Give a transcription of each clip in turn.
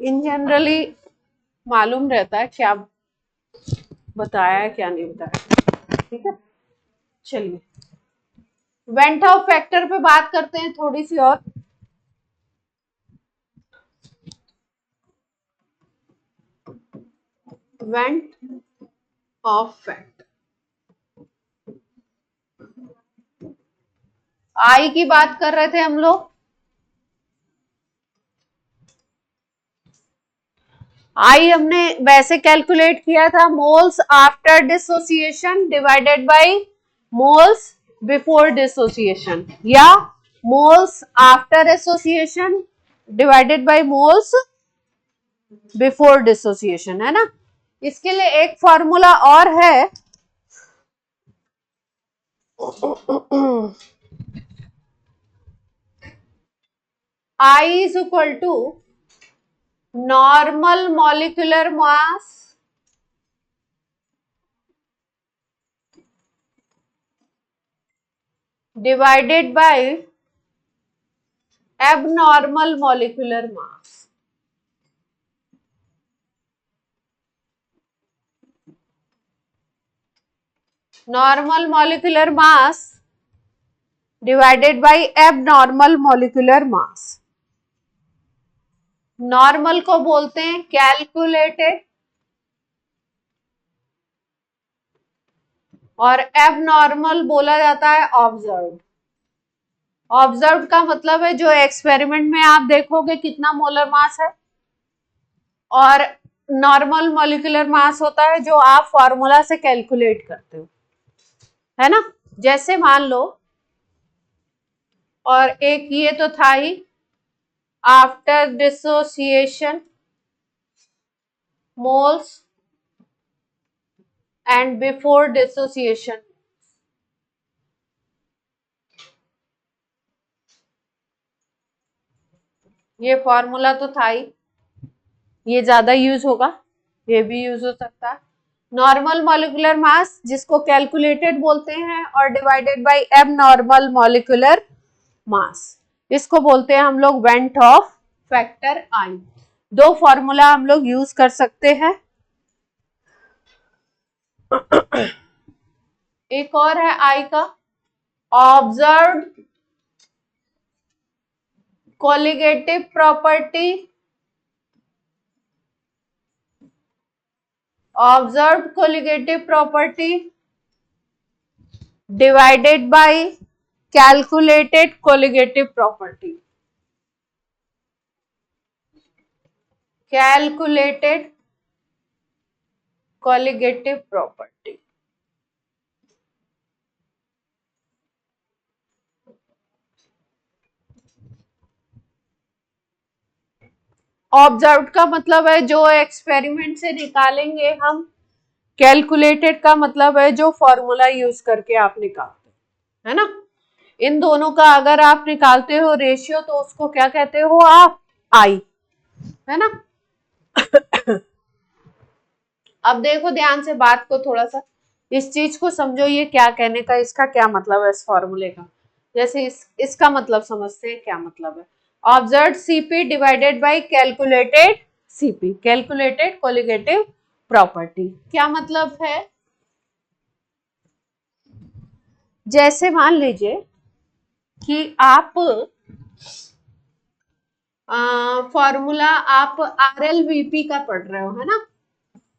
इन generally मालूम रहता है क्या बताया है क्या नहीं बताया। ठीक है, चलिए वेंट ऑफ फैक्टर पे बात करते हैं थोड़ी सी और। वेंट ऑफ फैक्टर, आई की बात कर रहे थे हम लोग। आई हमने वैसे कैलकुलेट किया था, moles after dissociation divided by moles before dissociation, या moles after association divided by moles before dissociation, है ना। इसके लिए एक फॉर्मूला और है, I is equal to normal molecular mass divided by abnormal molecular mass. Normal molecular mass divided by abnormal molecular mass. Normal को बोलते हैं कैलकुलेटेड और एबनॉर्मल बोला जाता है ऑब्जर्व्ड। ऑब्जर्व्ड का मतलब है जो एक्सपेरिमेंट में आप देखोगे कितना मोलर मास है, और नॉर्मल मॉलिक्यूलर मास होता है जो आप फॉर्मूला से कैलकुलेट करते हो, है ना। जैसे मान लो, और एक ये तो था ही, after dissociation moles and before dissociation. ये फॉर्मूला तो था ही, ये ज्यादा यूज होगा, ये भी यूज हो सकता है। नॉर्मल मॉलिक्यूलर मास जिसको कैलकुलेटेड बोलते हैं, और divided by abnormal molecular mass, इसको बोलते हैं हम लोग वेंट ऑफ फैक्टर आई। दो फॉर्मूला हम लोग यूज कर सकते हैं। एक और है आई का, observed colligative property, observed colligative property divided by calculated colligative property. Calculated colligative property, observed का मतलब है जो एक्सपेरिमेंट से निकालेंगे हम, कैलकुलेटेड का मतलब है जो फॉर्मूला यूज करके आप निकालते, है ना। इन दोनों का अगर आप निकालते हो रेशियो तो उसको क्या कहते हो आप, आई, है ना। अब देखो ध्यान से बात को, थोड़ा सा इस चीज को समझो, ये क्या कहने का, इसका क्या मतलब है इस फॉर्मूले का। जैसे इसका मतलब समझते हैं क्या मतलब है। Observed CP divided by calculated CP, calculated colligative property, क्या मतलब है। जैसे मान लीजिए कि आप फॉर्मूला आप RLVP का पढ़ रहे हो, है ना।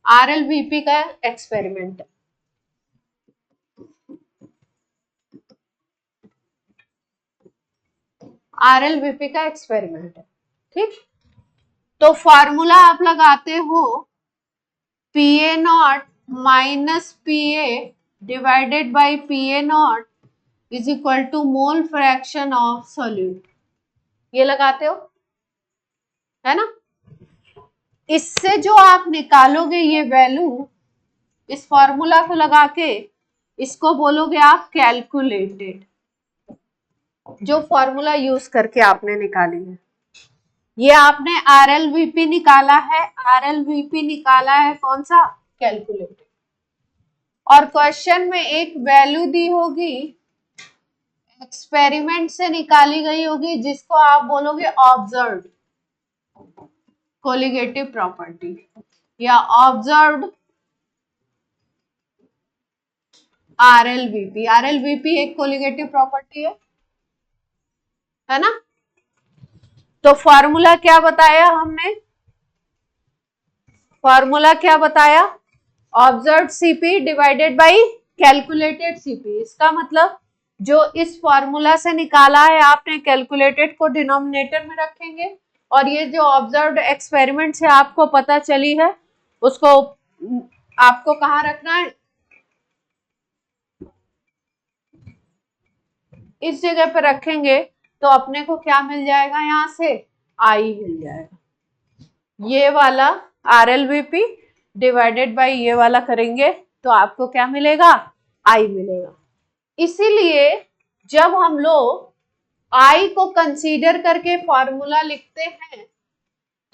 RLVP का एक्सपेरिमेंट, RLVP का एक्सपेरिमेंट है, ठीक। तो फॉर्मूला आप लगाते हो PA0 minus PA divided by PA0 is equal to mole fraction of solute, ये लगाते हो, है ना। इससे जो आप निकालोगे ये वैल्यू, इस फॉर्मूला को लगा के इसको बोलोगे आप कैलकुलेटेड, जो फॉर्मूला यूज करके आपने निकाली है। ये आपने RLVP निकाला है, RLVP निकाला है कौन सा, कैलकुलेटेड, और क्वेश्चन में एक वैल्यू दी होगी एक्सपेरिमेंट से निकाली गई होगी जिसको आप बोलोगे ऑब्जर्व्ड, कोलिगेटिव प्रॉपर्टी या ऑब्जर्व्ड RLVP। RLVP एक कोलिगेटिव प्रॉपर्टी है ना। तो फॉर्मूला क्या बताया हमने, फॉर्मूला क्या बताया, observed CP divided by calculated CP. इसका मतलब जो इस फॉर्मूला से निकाला है आपने, कैलकुलेटेड को डिनोमिनेटर में रखेंगे और ये जो ऑब्जर्व्ड एक्सपेरिमेंट से आपको पता चली है उसको आपको कहाँ रखना है, इस जगह पे रखेंगे तो अपने को क्या मिल जाएगा, यहां से आई मिल जाएगा। ये वाला RLVP डिवाइडेड बाय ये वाला करेंगे तो आपको क्या मिलेगा, आई मिलेगा। इसीलिए जब हम लोग आई को कंसीडर करके फॉर्मूला लिखते हैं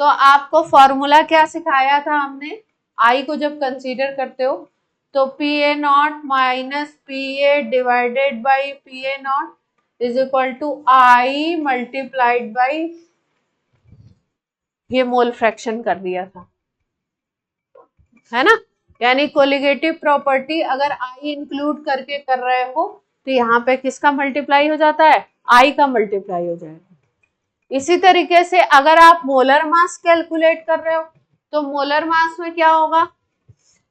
तो आपको फॉर्मूला क्या सिखाया था हमने, आई को जब कंसीडर करते हो तो PA0 minus PA divided by PA0 is equal to I multiplied by ये मोल फ्रैक्शन कर दिया था, है ना। यानी कोलिगेटिव प्रॉपर्टी अगर आई इंक्लूड करके कर रहे हो तो यहाँ पे किसका मल्टीप्लाई हो जाता है, आई का मल्टीप्लाई हो जाएगा। इसी तरीके से अगर आप मोलर मास कैलकुलेट कर रहे हो तो मोलर मास में क्या होगा,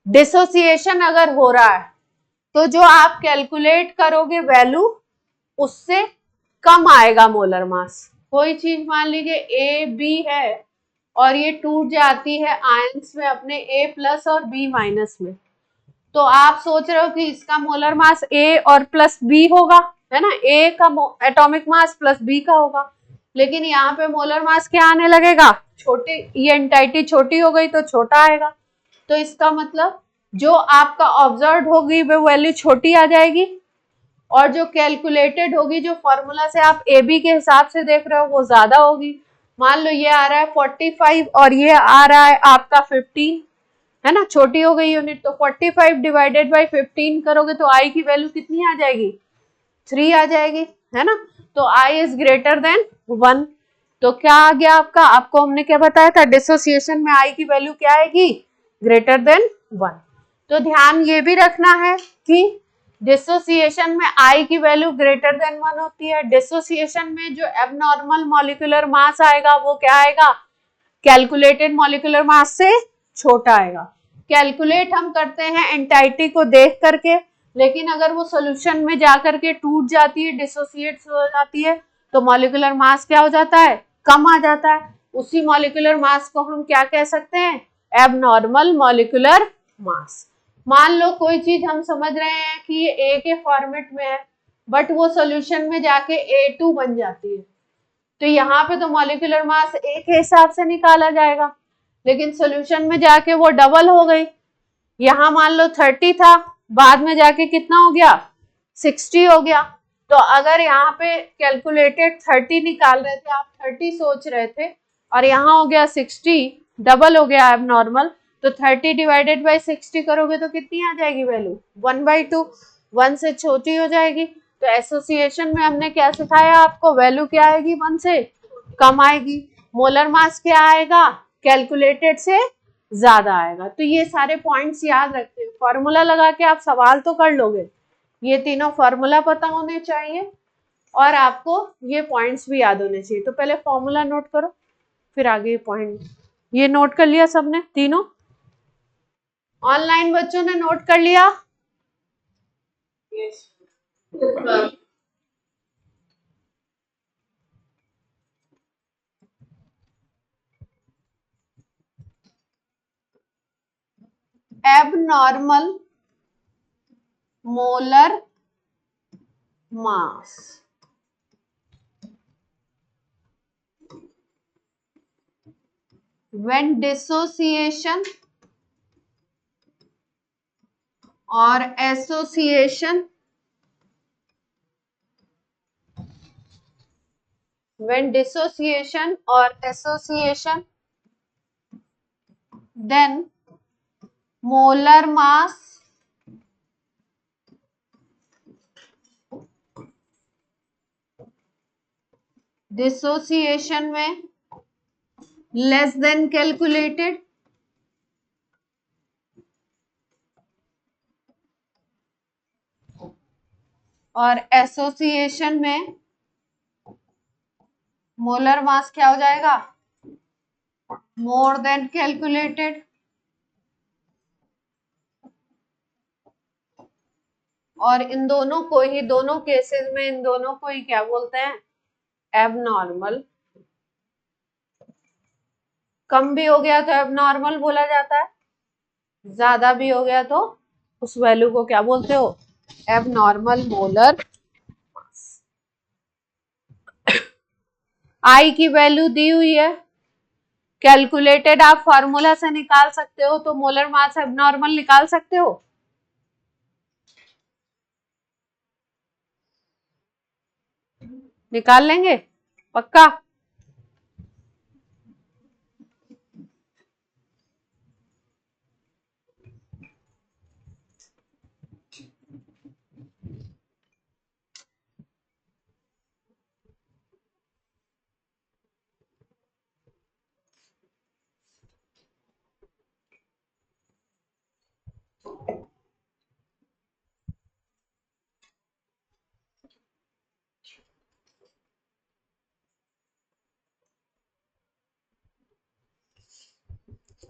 डिसोसिएशन अगर हो रहा है तो जो आप कैलकुलेट करोगे वैल्यू उससे कम आएगा मोलर मास। कोई चीज मान लीजिए ए बी है और ये टूट जाती है आयंस में अपने A प्लस और B माइनस में, तो आप सोच रहे हो कि इसका मोलर मास A और प्लस B होगा, है ना, A का एटॉमिक मास प्लस B का होगा, लेकिन यहाँ पे मोलर मास क्या आने लगेगा, छोटी, ये एंटाइटी छोटी हो गई तो छोटा आएगा। तो इसका मतलब जो आपका ऑब्जर्व होगी वो वैल्यू छोटी आ जाएगी और जो कैलकुलेटेड होगी, जो फॉर्मूला से आप AB के हिसाब से देख रहे हो वो ज्यादा होगी। मान लो ये आ रहा है 45 और ये आ रहा है आपका 15, है ना, छोटी हो गई यूनिट, तो 45 डिवाइडेड बाई 15 करोगे तो आई की वैल्यू कितनी आ जाएगी, 3 आ जाएगी, है ना। तो आई इज ग्रेटर देन 1। तो क्या आ गया आपका, आपको हमने क्या बताया था, डिसोसिएशन में आई की वैल्यू क्या आएगी, ग्रेटर देन 1। तो ध्यान ये भी रखना है कि डिसोसिएशन में आई की वैल्यू ग्रेटर देन 1 होती है। डिसोसिएशन में जो एबनॉर्मल मॉलिक्यूलर मास आएगा वो क्या आएगा, कैलकुलेटेड मॉलिक्यूलर मास से छोटा आएगा। कैलकुलेट हम करते हैं एंटाइटी को देख करके, लेकिन अगर वो सॉल्यूशन में जाकर के टूट जाती है, डिसोसिएट हो जाती है, तो मॉलिक्यूलर मास क्या हो जाता है, कम आ जाता है। उसी मॉलिक्यूलर मास को हम क्या कह सकते हैं, एबनॉर्मल मॉलिक्यूलर मास। मान लो कोई चीज हम समझ रहे हैं कि ये ए के फॉर्मेट में है बट वो सॉल्यूशन में जाके A2 बन जाती है, तो यहाँ पे तो मॉलिक्यूलर मास ए के हिसाब से निकाला जाएगा, लेकिन सॉल्यूशन में जाके वो डबल हो गई। यहाँ मान लो 30 था, बाद में जाके कितना हो गया, 60 हो गया। तो अगर यहाँ पे कैलकुलेटेड 30 निकाल रहे थे, आप 30 सोच रहे थे और यहाँ हो गया 60, डबल हो गया एबनॉर्मल, तो 30 डिवाइडेड बाई 60 करोगे तो कितनी आ जाएगी वैल्यू, 1/2, 1 से छोटी हो जाएगी। तो एसोसिएशन में हमने क्या सिखाया आपको, वैल्यू क्या आएगी, 1 से कम आएगी। मोलर मास क्या आएगा, कैलकुलेटेड से ज्यादा आएगा। तो ये सारे पॉइंट्स याद रखते हैं, फॉर्मूला लगा के आप सवाल तो कर लोगे, ये तीनों फॉर्मूला पता होने चाहिए और आपको ये पॉइंट्स भी याद होने चाहिए। तो पहले फॉर्मूला नोट करो फिर आगे पॉइंट। ये नोट कर लिया सबने तीनों, ऑनलाइन बच्चों ने नोट कर लिया, yes. Abnormal molar mass when dissociation or association, when dissociation or association, then molar mass dissociation में लेस देन कैलकुलेटेड, और एसोसिएशन में मोलर मास क्या हो जाएगा, मोर देन कैलकुलेटेड। और इन दोनों को ही, दोनों केसेस में इन दोनों को ही क्या बोलते हैं, एबनॉर्मल। कम भी हो गया तो एबनॉर्मल बोला जाता है, ज्यादा भी हो गया तो उस वैल्यू को क्या बोलते हो, एबनॉर्मल मोलर। आई की वैल्यू दी हुई है, कैलकुलेटेड आप फॉर्मूला से निकाल सकते हो, तो मोलर मास एबनॉर्मल निकाल सकते हो। निकाल लेंगे पक्का।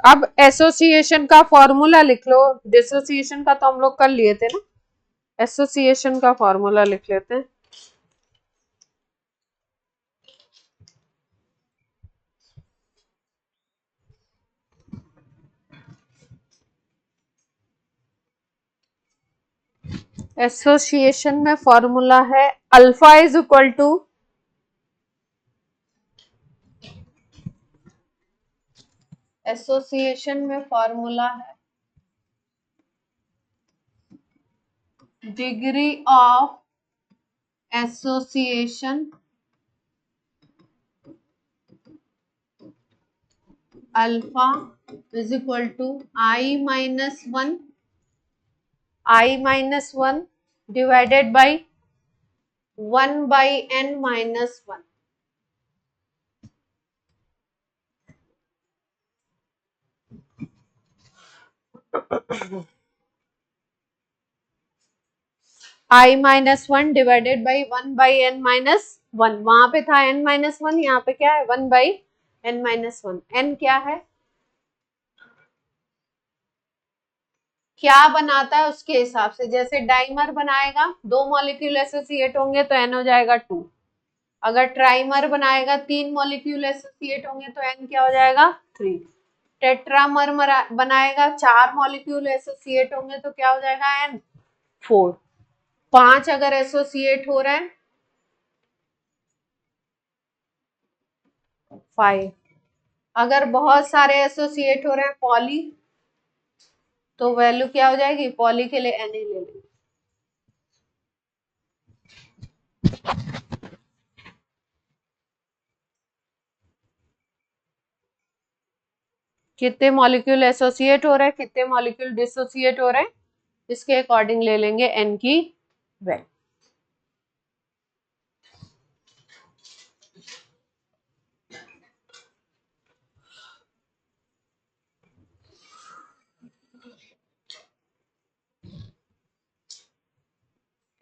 अब एसोसिएशन का फॉर्मूला लिख लो, डिसोसिएशन का तो हम लोग कर लिए थे ना, एसोसिएशन का फॉर्मूला लिख लेते हैं। एसोसिएशन में फॉर्मूला है alpha is equal to, association में फॉर्मूला है degree of association alpha is equal to I-1 divided by 1/n-1। I-1 divided by 1/n-1, वहां पे था n-1, यहाँ पे क्या है 1/n-1। n क्या है, क्या बनाता है उसके हिसाब से, जैसे डाइमर बनाएगा 2 मॉलिक्यूल एसोसिएट होंगे तो n हो जाएगा 2। अगर ट्राइमर बनाएगा 3 मॉलिक्यूल एसोसिएट होंगे तो n क्या हो जाएगा 3। टेट्रामर बनाएगा 4 मॉलिक्यूल एसोसिएट होंगे तो क्या हो जाएगा n 4। 5 अगर एसोसिएट हो रहे हैं 5। अगर बहुत सारे एसोसिएट हो रहे हैं पॉली, तो वैल्यू क्या हो जाएगी, पॉली के लिए n ही ले लेंगे। कितने मॉलिक्यूल एसोसिएट हो रहे हैं, कितने मॉलिक्यूल डिसोसिएट हो रहे हैं, इसके अकॉर्डिंग ले लेंगे n की वैल्यू।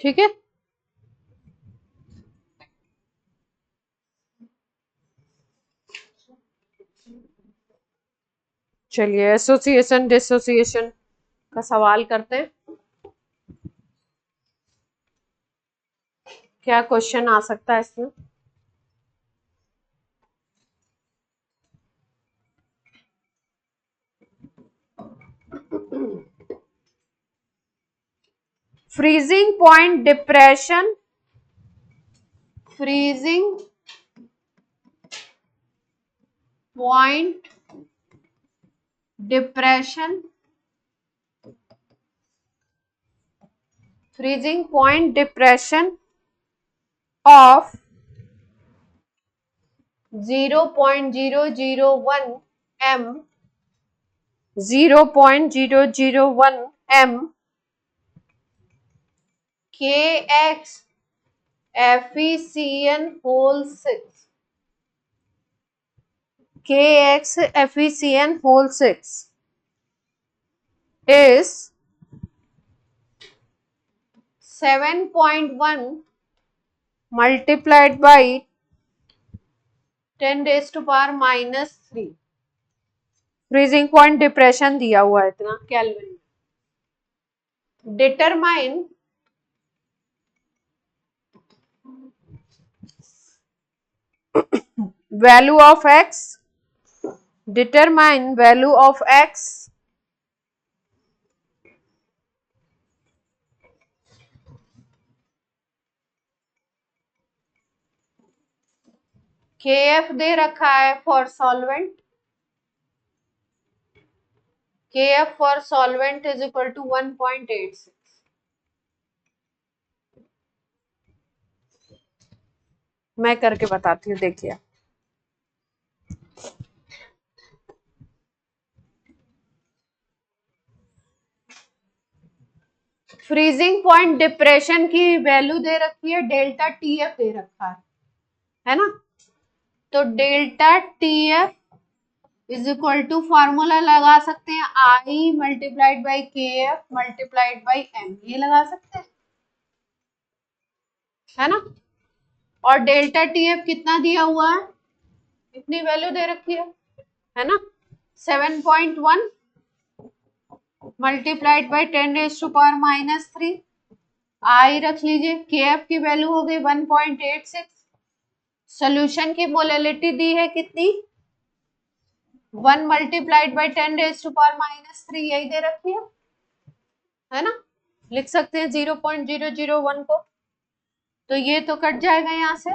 ठीक है, चलिए एसोसिएशन डिसोसिएशन का सवाल करते हैं। क्या क्वेश्चन आ सकता है इसमें, freezing point depression, freezing point depression, freezing point depression of 0.001 m, 0.001 m kx FeCN whole 6, kx FeCN whole 6 is 7.1 multiplied by 10 raised to power -3। Freezing point depression दिया हुआ है इतना kelvin. Determine value of x, determine value of x kf दे रखा है for solvent, kf for solvent is equal to 1.86। मैं करके बताती हूँ, देखिए। फ्रीजिंग पॉइंट डिप्रेशन की वैल्यू दे रखी है, डेल्टा टीएफ दे रखा है ना। तो delta TF is equal to formula लगा सकते हैं I multiplied by K F multiplied by M, ये लगा सकते हैं, है ना। और डेल्टा टीएफ कितना दिया हुआ है, इतनी वैल्यू दे रखी है ना। 7.1 multiplied by 10 raise to power -3, I रख लीजिए, के एफ की वैल्यू हो गई 1.86। सोल्यूशन की मोलैलिटी दी है कितनी, 1 multiplied by 10 raise to power -3, यही दे रखी है ना। लिख सकते हैं 0.001 को, तो ये तो कट जाएगा यहां से।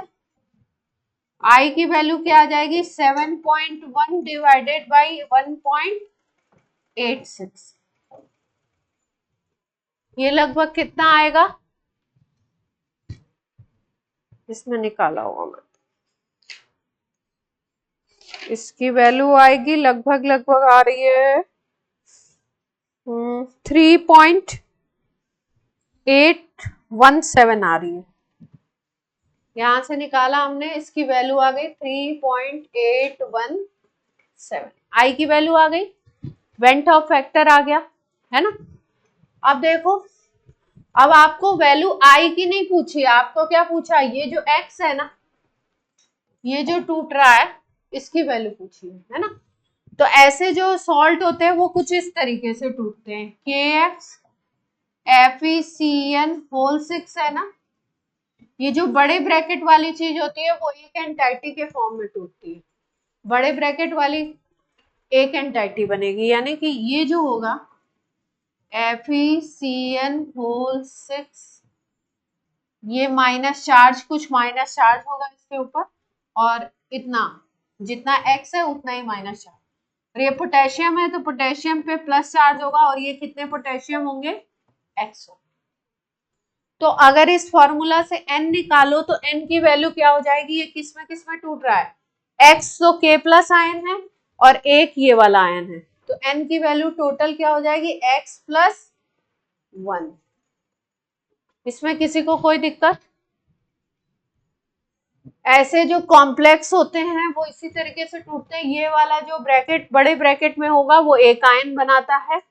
आई की वैल्यू क्या आ जाएगी, 7.1 डिवाइडेड बाई 1.86, ये लगभग कितना आएगा, इसमें निकाला हुआ मैं, इसकी वैल्यू आएगी लगभग आ रही है 3.817 आ रही है। यहां से निकाला हमने, इसकी वैल्यू आ गई 3.817, आई की वैल्यू आ गई, वेंट ऑफ फैक्टर आ गया, है ना। अब देखो, अब आपको वैल्यू आई की नहीं पूछी, आपको क्या पूछा, ये जो एक्स है ना, ये जो टूट रहा है, इसकी वैल्यू पूछी है ना। तो ऐसे जो सॉल्ट होते हैं वो कुछ इस तरीके से टूटते हैं, के एक्स FeCN होल 6 है ना, ये जो बड़े ब्रैकेट वाली चीज होती है वो एक एंटाइटी के फॉर्म में टूटती है, बड़े ब्रैकेट वाली एक एंटाइटी बनेगी, यानी कि ये जो होगा FeCN होल 6, ये माइनस चार्ज, कुछ माइनस चार्ज होगा इसके ऊपर, और इतना जितना x है उतना ही माइनस चार्ज, और ये पोटेशियम है तो पोटेशियम पे प्लस चार्ज होगा, और ये कितने पोटेशियम होंगे, x होंगे। तो अगर इस फॉर्मूला से n निकालो तो n की वैल्यू क्या हो जाएगी, ये किस में टूट रहा है, x तो k प्लस आयन है और एक ये वाला आयन है, तो n की वैल्यू टोटल क्या हो जाएगी, x प्लस 1। इसमें किसी को कोई दिक्कत, ऐसे जो कॉम्प्लेक्स होते हैं वो इसी तरीके से टूटते हैं, ये वाला जो ब्रैकेट बड़े ब्रैकेट में होगा वो एक आयन बनाता है,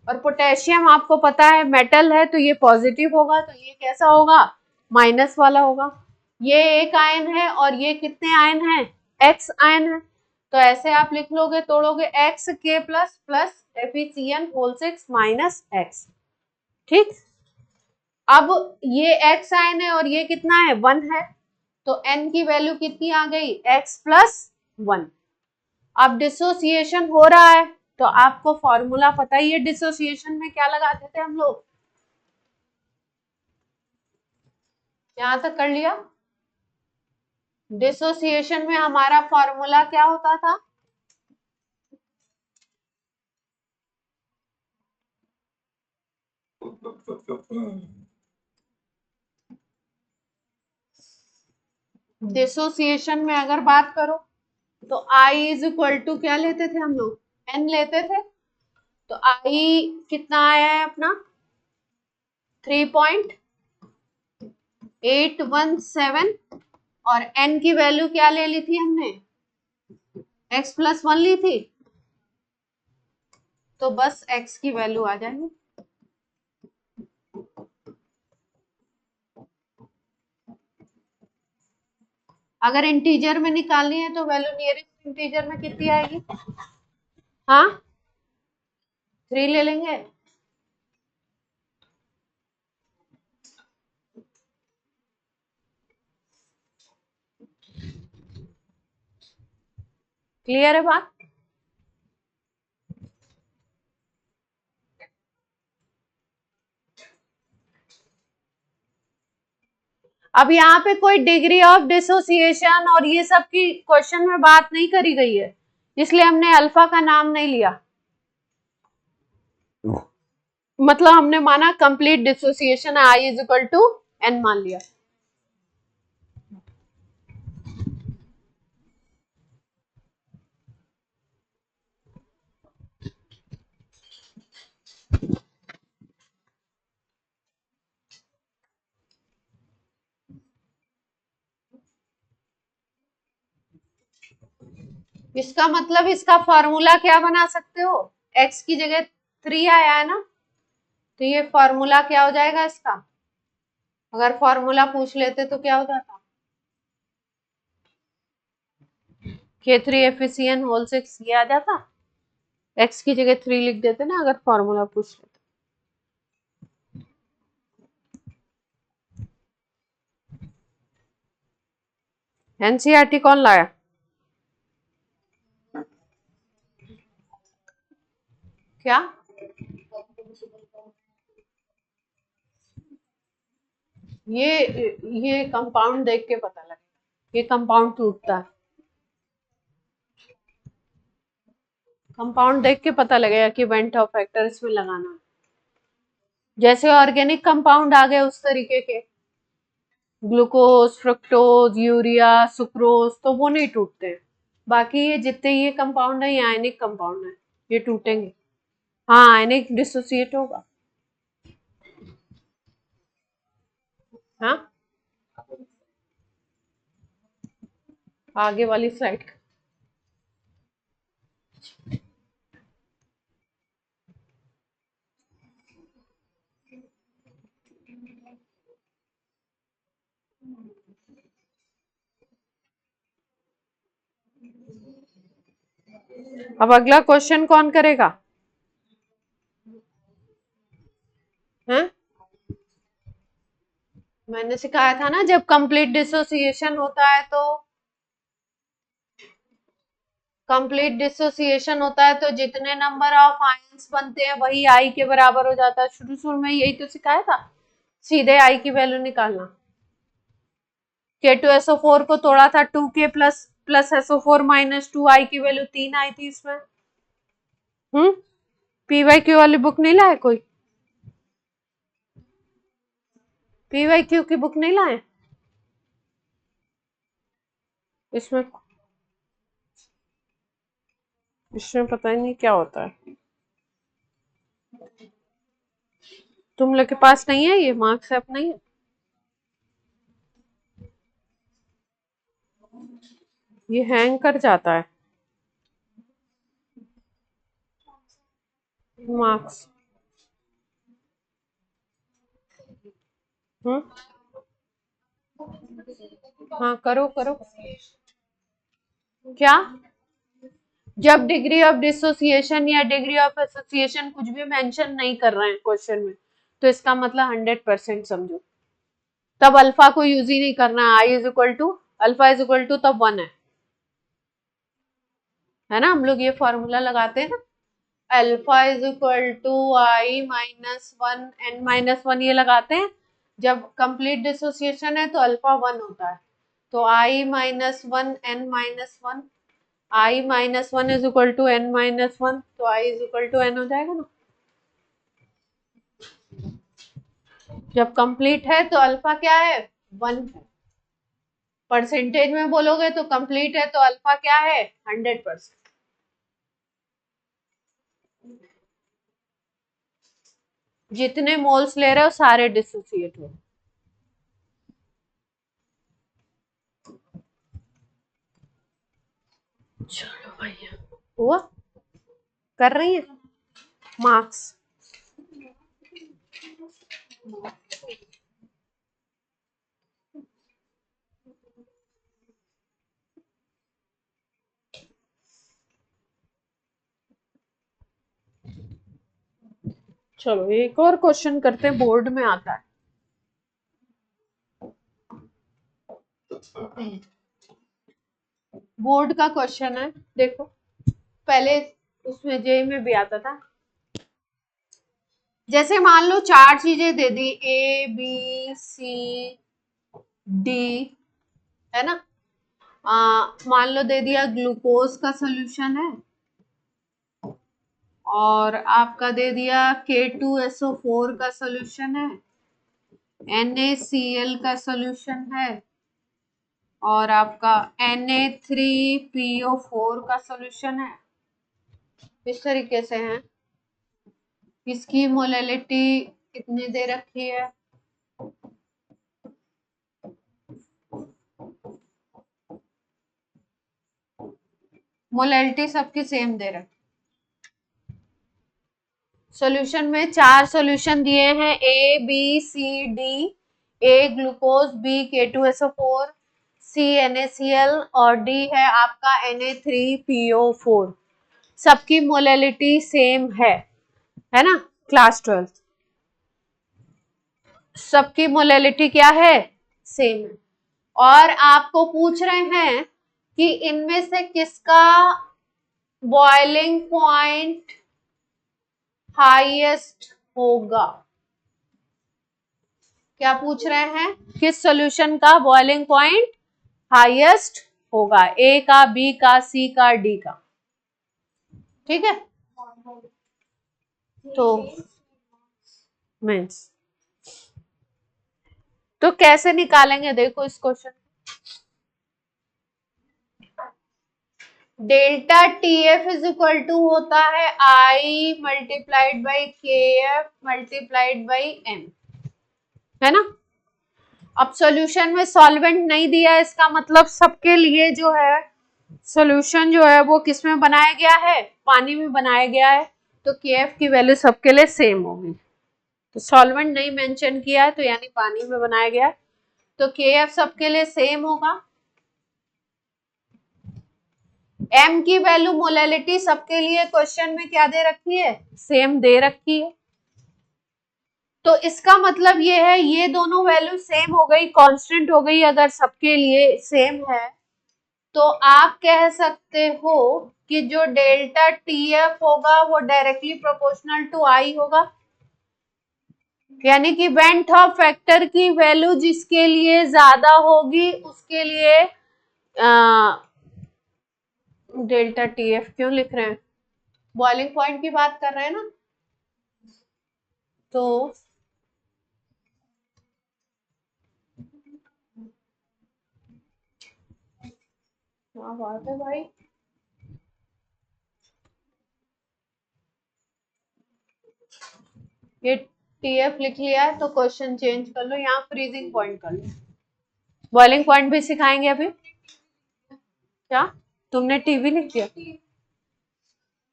और पोटेशियम आपको पता है मेटल है तो ये पॉजिटिव होगा, तो ये कैसा होगा, माइनस वाला होगा। ये एक आयन है और ये कितने आयन है, एक्स आयन है, तो ऐसे आप लिख लोगे, तोड़ोगे, x K plus plus FeCN whole 6 minus x, ठीक। अब ये एक्स आयन है और ये कितना है, 1 है, तो n की वैल्यू कितनी आ गई, x प्लस 1। अब डिसोसिएशन हो रहा है तो आपको फॉर्मूला पता ही है, डिसोसिएशन में क्या लगाते थे हम लोग, यहां तक कर लिया। डिसोसिएशन में हमारा फॉर्मूला क्या होता था, डिसोसिएशन में अगर बात करो तो I इज इक्वल टू क्या लेते थे हम लोग, n लेते थे, तो I कितना आया है अपना 3.817, और n की वैल्यू क्या ले ली थी हमने x+1 ली थी तो बस x की वैल्यू आ जाएगी। अगर इंटीजर में निकालनी है तो वैल्यू नियरेस्ट इंटीजर में कितनी आएगी? हाँ 3 ले लेंगे। क्लियर है बात? अब यहाँ पे कोई डिग्री ऑफ डिसोसिएशन और ये सब की क्वेश्चन में बात नहीं करी गई है, इसलिए हमने अल्फा का नाम नहीं लिया। मतलब हमने माना complete dissociation I is equal to n मान लिया। इसका मतलब इसका फॉर्मूला क्या बना सकते हो? x की जगह 3 आया है ना, तो ये फॉर्मूला क्या हो जाएगा इसका? अगर फॉर्मूला पूछ लेते तो क्या हो जाता? K3FeCN होल 6 ये आ जाता। x की जगह 3 लिख देते ना अगर फॉर्मूला पूछ लेते। एनसीईआरटी कौन लाया? क्या? ये कंपाउंड देख के पता लगेगा, ये कंपाउंड टूटता है। कंपाउंड देख के पता लगेगा कि वेंट ऑफ फैक्टर इसमें लगाना है। जैसे ऑर्गेनिक कंपाउंड आ गए उस तरीके के, ग्लूकोज, फ्रुक्टोज, यूरिया, सुक्रोज, तो वो नहीं टूटते हैं। बाकी ये जितने ये कंपाउंड है ये आयनिक कंपाउंड है, ये टूटेंगे। हाँ आयनिक डिसोसिएट होगा। हाँ आगे वाली स्लाइड। अब अगला क्वेश्चन कौन करेगा? हैं? मैंने सिखाया था ना, जब कंप्लीट डिसोसिएशन होता है तो जितने नंबर ऑफ आयंस बनते हैं वही आई के बराबर हो जाता है। शुरू शुरू में यही तो सिखाया था, सीधे आई की वैल्यू निकालना। K2SO4 को तोड़ा था 2K प्लस SO4 माइनस 2 आई की वैल्यू 3 आई थी इसमें। PYQ वाली बुक नहीं लाए कोई? PYQ की बुक नहीं लाए? इसमें इसमें पता ही नहीं क्या होता है। तुम लोग के पास नहीं है ये मार्क्स ऐप? नहीं है? ये हैंग कर जाता है मार्क्स। हाँ करो करो। क्या? जब डिग्री ऑफ डिसोसिएशन या डिग्री ऑफ एसोसिएशन कुछ भी मेंशन नहीं कर रहे हैं क्वेश्चन में, तो इसका मतलब 100% समझो। तब अल्फा को यूज ही नहीं करना। I is equal to alpha is equal to तब 1 है ना। हम लोग ये फॉर्मूला लगाते हैं ना, alpha is equal to I minus 1 N minus 1, ये लगाते हैं। जब कंप्लीट डिसोसिएशन है तो अल्फा 1 होता है, तो i minus 1 N minus 1, i minus 1 is equal to n minus 1, तो i is equal to n हो जाएगा ना। जब कंप्लीट है तो अल्फा क्या है? 1 है। परसेंटेज में बोलोगे तो कंप्लीट है तो अल्फा क्या है? 100%। जितने मोल्स ले रहे हो सारे डिसोसिएट हो। चलो भैया हुआ कर रही है मार्क्स। चलो एक और क्वेश्चन करते हैं, बोर्ड में आता है। बोर्ड का क्वेश्चन है, देखो पहले उसमें जे में भी आता था। जैसे मान लो 4 चीजें दे दी, ए बी सी डी, है ना। मान लो दे दिया ग्लूकोज का सोल्यूशन है, और आपका दे दिया K2SO4 का सोल्यूशन है, NaCl का सोल्यूशन है, और आपका Na3PO4 का सोल्यूशन है। इस तरीके से है। इसकी मोलैलिटी कितनी दे रखी है, मोलैलिटी सबकी सेम दे रखी। सॉल्यूशन में 4 सॉल्यूशन दिए हैं, A B C D. A glucose, B K2SO4, C NaCl और डी है आपका Na3PO4। सबकी मोलैलिटी सेम है ना। क्लास 12 सबकी मोलैलिटी क्या है, सेम है। और आपको पूछ रहे हैं कि इनमें से किसका बॉइलिंग पॉइंट हाईएस्ट होगा। क्या पूछ रहे हैं, किस सॉल्यूशन का बॉइलिंग पॉइंट हाईएस्ट होगा, ए का, बी का, सी का, डी का। ठीक है, तो मीन्स तो कैसे निकालेंगे, देखो इस question. Delta TF is equal to होता है I multiplied by KF multiplied by M, है ना। अब सॉल्यूशन में सॉल्वेंट नहीं दिया, इसका मतलब सबके लिए जो है सॉल्यूशन जो है वो किस में बनाया गया है, पानी में बनाया गया है। तो KF की वैल्यू सबके लिए सेम होगी। तो सॉल्वेंट नहीं मेंशन किया है, तो यानी पानी में बनाया गया है, तो KF सबके लिए सेम होगा। M की वैल्यू मोलैलिटी सबके लिए क्वेश्चन में क्या दे रखी है, सेम दे रखी है। तो इसका मतलब ये है, ये दोनों वैल्यू सेम हो गई, कांस्टेंट हो गई। अगर सबके लिए सेम है तो आप कह सकते हो कि जो डेल्टा TF होगा वो डायरेक्टली प्रोपोर्शनल टू I होगा। यानी कि वेंट ऑफ फैक्टर की वैल्यू जिसके लिए ज्यादा होगी उसके लिए डेल्टा TF क्यों लिख रहे हैं, बॉइलिंग पॉइंट की बात कर रहे हैं ना। तो क्या बात है भाई, ये TF लिख लिया है तो क्वेश्चन चेंज कर लो, यहाँ फ्रीजिंग पॉइंट कर लो। बॉइलिंग पॉइंट भी सिखाएंगे अभी। क्या तुमने टीवी लिख दिया,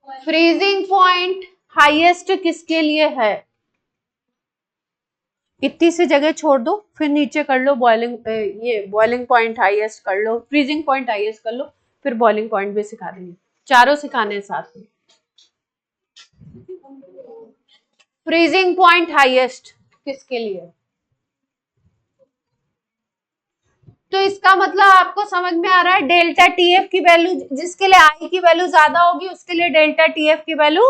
फ्रीजिंग पॉइंट हाईएस्ट किसके लिए है, इतनी सी जगह छोड़ दो, फिर नीचे कर लो बॉइलिंग, ये बॉइलिंग पॉइंट हाईएस्ट कर लो, फ्रीजिंग पॉइंट हाईएस्ट कर लो, फिर बॉइलिंग पॉइंट भी सिखा देंगे। चारों सिखाने हैं साथ में। फ्रीजिंग पॉइंट हाईएस्ट किसके लिए, तो इसका मतलब आपको समझ में आ रहा है, डेल्टा TF की वैल्यू जिसके लिए I की वैल्यू ज्यादा होगी उसके लिए डेल्टा TF की वैल्यू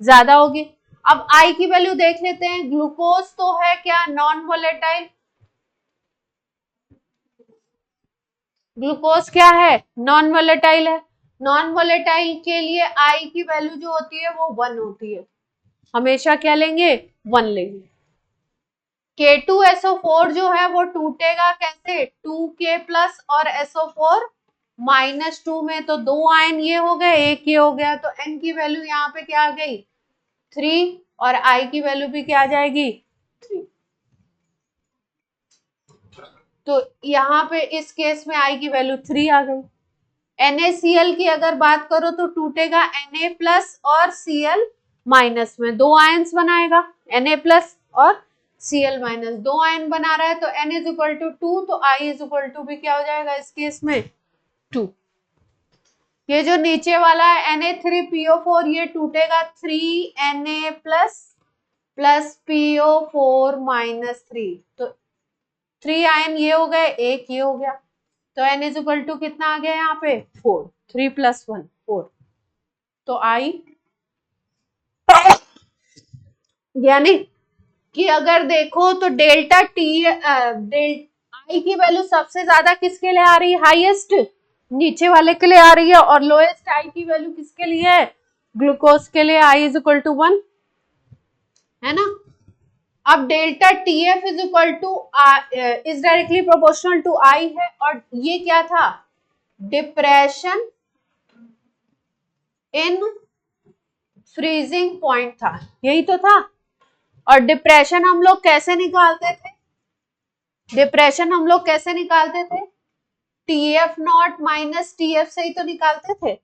ज्यादा होगी। अब I की वैल्यू देख लेते हैं। ग्लूकोज तो है क्या, नॉन वोलेटाइल। ग्लूकोज क्या है, नॉन वोलेटाइल है। नॉन वोलेटाइल के लिए I की वैल्यू जो होती है वो 1 होती है, हमेशा क्या लेंगे, 1 लेंगे। K2SO4 जो है वो टूटेगा कैसे, 2K प्लस और SO4 -2 में, तो 2 आयन ये हो गए, एक ये हो गया, तो N की वैल्यू यहाँ पे क्या आ गई, 3, और I की वैल्यू भी क्या आ जाएगी, 3। तो यहाँ पे इस केस में I की वैल्यू 3 आ गई। NaCl की अगर बात करो तो टूटेगा Na प्लस और Cl माइनस में, दो आयंस बनाएगा, Na प्लस और Cl माइनस, दो आयन बना रहा है तो N इज इक्वल टू 2, तो I इज इक्वल टू भी क्या हो जाएगा इस केस में 2। ये जो नीचे वाला है Na3PO4 ये टूटेगा 3Na प्लस PO4 माइनस 3, तो 3 आयन ये हो गए, एक ये हो गया, तो N इज इक्वल टू कितना आ गया यहाँ पे 4, 3 प्लस 1 4, तो I यानी कि अगर देखो तो डेल्टा टी आई की वैल्यू सबसे ज्यादा किसके लिए आ रही है, हाईएस्ट नीचे वाले के लिए आ रही है, और लोएस्ट आई की वैल्यू किसके लिए है, ग्लूकोज के लिए, आई इज इक्वल टू 1, है ना। अब delta T F is equal to is directly proportional to i है, और ये क्या था, डिप्रेशन इन फ्रीजिंग पॉइंट था, यही तो था। और डिप्रेशन हम लोग कैसे निकालते थे, डिप्रेशन हम लोग कैसे निकालते थे, TF नॉट माइनस TF से ही तो निकालते थे।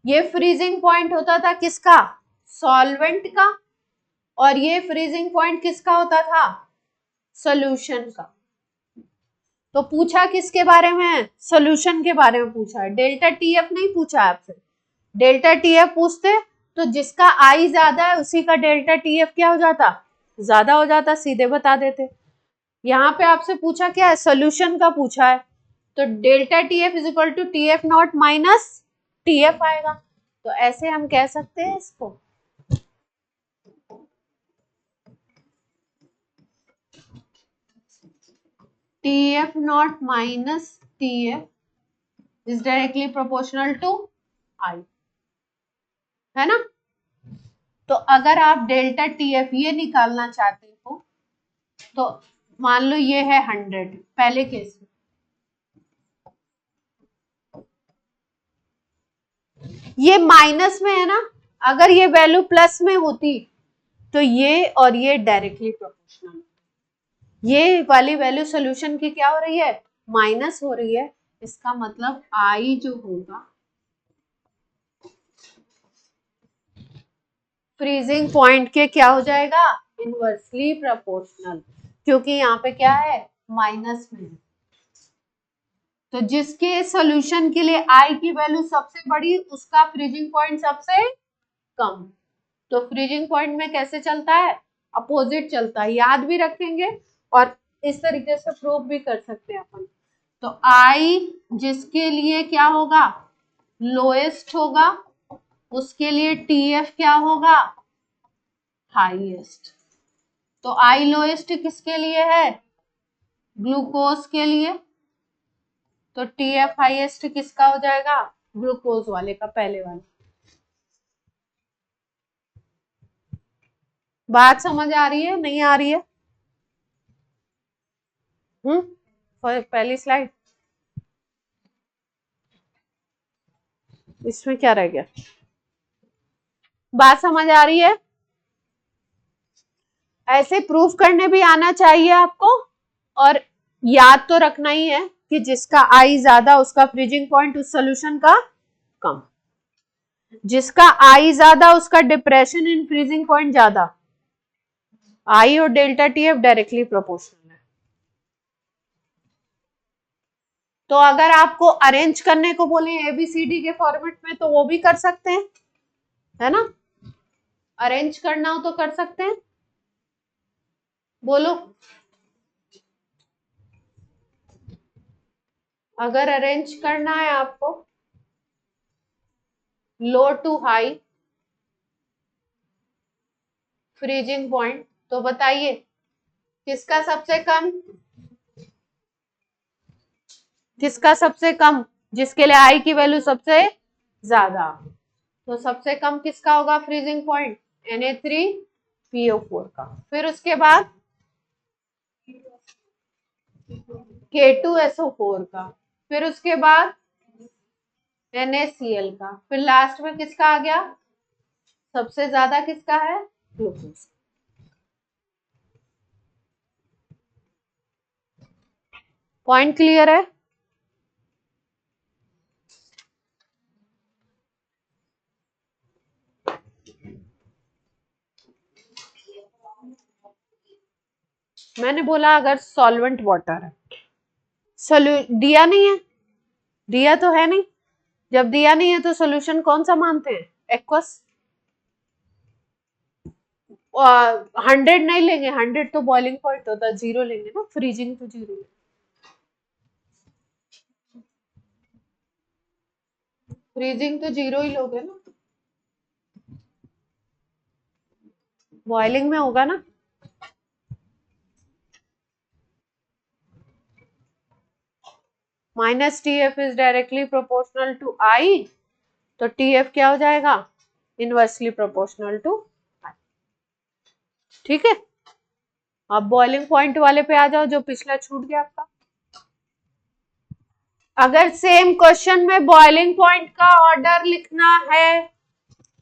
ये फ्रीजिंग पॉइंट होता था किसका, सॉल्वेंट का, और ये फ्रीजिंग पॉइंट किसका होता था, सॉल्यूशन का। तो पूछा किसके बारे में है, सॉल्यूशन के बारे में पूछा है, डेल्टा TF नहीं पूछा आपसे। डेल्टा TF पूछते तो जिसका आई ज्यादा है उसी का डेल्टा TF क्या हो जाता, ज्यादा हो जाता, सीधे बता देते। यहाँ पे आपसे पूछा क्या है, सोल्यूशन का पूछा है, तो delta TF is equal to TF naught minus TF आएगा, तो ऐसे हम कह सकते हैं इसको। TF naught minus TF is directly proportional to I, है ना। तो अगर आप डेल्टा TF ये निकालना चाहते हो तो मान लो ये है 100 पहले केस में, ये माइनस में है ना, अगर ये वैल्यू प्लस में होती तो ये और ये डायरेक्टली प्रोपोर्शनल, ये वाली वैल्यू सॉल्यूशन की क्या हो रही है, माइनस हो रही है, इसका मतलब आई जो होगा फ्रीजिंग पॉइंट के क्या हो जाएगा, इनवर्सली प्रोपोर्शनल, क्योंकि यहाँ पे क्या है माइनस में। तो जिसके सॉल्यूशन के लिए आई की वैल्यू सबसे बड़ी उसका फ्रीजिंग पॉइंट सबसे कम, तो फ्रीजिंग पॉइंट में कैसे चलता है, अपोजिट चलता है, याद भी रखेंगे और इस तरीके से प्रूव भी कर सकते हैं अपन। तो आई जिसके लिए क्या होगा, लोएस्ट होगा, उसके लिए TF क्या होगा, हाईएस्ट। तो आई लोएस्ट किसके लिए है, ग्लूकोज के लिए, तो TF हाईएस्ट किसका हो जाएगा, ग्लूकोज वाले का, पहले वाले। बात समझ आ रही है नहीं आ रही है, पहली स्लाइड इसमें क्या रह गया, बात समझ आ रही है। ऐसे प्रूफ करने भी आना चाहिए आपको, और याद तो रखना ही है कि जिसका आई ज्यादा उसका फ्रीजिंग पॉइंट उस सोल्यूशन का कम, जिसका आई ज्यादा उसका डिप्रेशन इन फ्रीजिंग पॉइंट ज्यादा, आई और डेल्टा TF डायरेक्टली प्रोपोर्शनल है। तो अगर आपको अरेंज करने को बोले ABCD के फॉर्मेट में तो वो भी कर सकते हैं, है ना, अरेंज करना हो तो कर सकते हैं, बोलो अगर अरेंज करना है आपको लो टू हाई फ्रीजिंग पॉइंट, तो बताइए किसका सबसे कम, किसका सबसे कम, जिसके लिए आई की वैल्यू सबसे ज्यादा, तो सबसे कम किसका होगा फ्रीजिंग पॉइंट, Na3PO4 का, फिर उसके बाद K2SO4 का, फिर उसके बाद NaCl का, फिर लास्ट में किसका आ गया, सबसे ज्यादा किसका है, ग्लूकोज। पॉइंट क्लियर है। मैंने बोला अगर सॉल्वेंट वाटर है, दिया नहीं है, दिया तो है नहीं, जब दिया नहीं है तो सोल्यूशन कौन सा मानते हैं, एक्वस। 100 नहीं लेंगे, 100 तो बॉइलिंग पॉइंट होता है, 0 लेंगे ना, फ्रीजिंग तो 0। फ्रीजिंग तो 0 ही लोगे ना, बॉइलिंग में होगा ना। Minus T F is directly proportional to i, तो टी एफ क्या हो जाएगा, इनवर्सली प्रोपोर्शनल टू आई। ठीक है, अब बॉइलिंग पॉइंट वाले पे आ जाओ, जो पिछला छूट गया आपका। अगर सेम क्वेश्चन में बॉइलिंग पॉइंट का ऑर्डर लिखना है,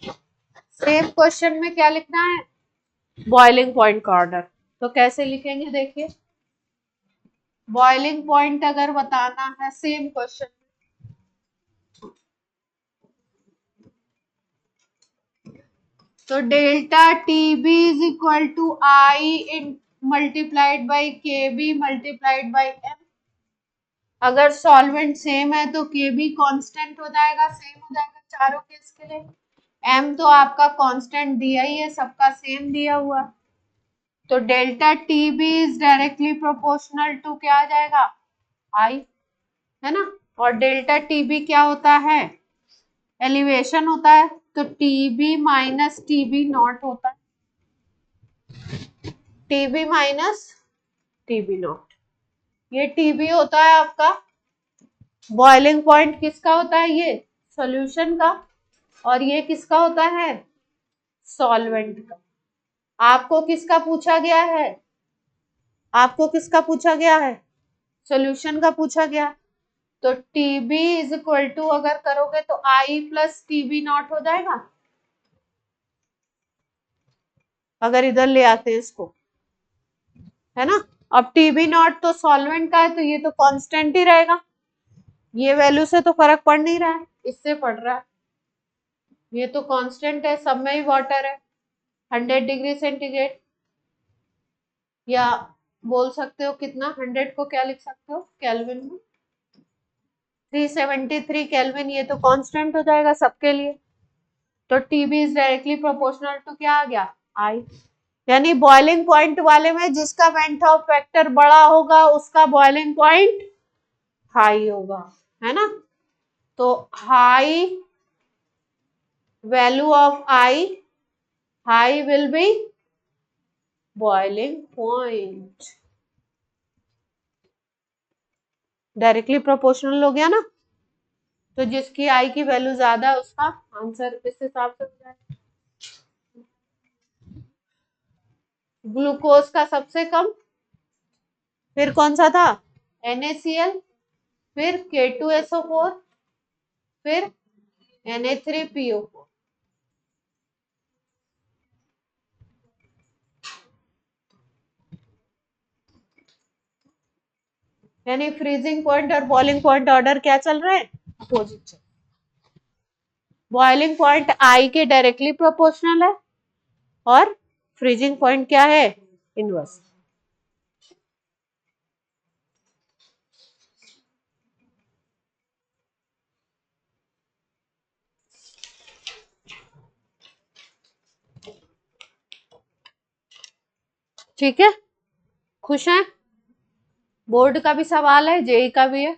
सेम क्वेश्चन में क्या लिखना है, बॉइलिंग पॉइंट का ऑर्डर, तो कैसे लिखेंगे देखिए। बॉइलिंग पॉइंट अगर बताना है सेम क्वेश्चन, तो delta T B is equal to I in multiplied by K B multiplied by M. अगर सॉल्वेंट सेम है तो के बी कॉन्स्टेंट हो जाएगा, सेम हो जाएगा चारों केस के लिए। एम तो आपका कांस्टेंट दिया ही है, सबका सेम दिया हुआ, तो delta T B is directly proportional to क्या आ जाएगा, आई, है ना। और डेल्टा टी बी क्या होता है, एलिवेशन होता है, तो T B minus T B naught होता है, T B minus T B naught. ये टी बी होता है आपका, बॉइलिंग पॉइंट किसका होता है, ये सॉल्यूशन का, और ये किसका होता है, सॉल्वेंट का। आपको किसका पूछा गया है, आपको किसका पूछा गया है, सॉल्यूशन का पूछा गया, तो टीबी इज इक्वल टू अगर करोगे तो आई प्लस टीबी नॉट हो जाएगा, अगर इधर ले आते हैं इसको, है ना। अब टीबी नॉट तो सॉल्वेंट का है, तो ये तो कांस्टेंट ही रहेगा, ये वैल्यू से तो फर्क पड़ नहीं रहा है, इससे पड़ रहा है, ये तो कांस्टेंट है, सब में ही वाटर है, 100 डिग्री सेंटीग्रेड, या बोल सकते हो कितना, 100 को क्या लिख सकते हो केल्विन में, 373 केल्विन, ये तो कांस्टेंट हो जाएगा सबके लिए, तो T B is directly proportional to क्या आ गया, आई। यानी बॉइलिंग पॉइंट वाले में जिसका वेंट ऑफ फैक्टर बड़ा होगा उसका बॉइलिंग पॉइंट हाई होगा, है ना। तो high value of I, high will be boiling point, directly proportional हो गया ना, तो जिसकी आई की वैल्यू ज्यादा है उसका आंसर इस हिसाब से हो जाएगा। ग्लूकोज का सबसे कम, फिर कौन सा था, NaCl, फिर K2SO4, फिर Na3PO4। यानी फ्रीजिंग पॉइंट और बॉइलिंग पॉइंट ऑर्डर क्या चल रहा है, अपोजिट। बॉइलिंग पॉइंट आई के डायरेक्टली प्रोपोर्शनल है, और फ्रीजिंग पॉइंट क्या है, इनवर्स। ठीक है, खुश हैं, बोर्ड का भी सवाल है, जेई का भी है।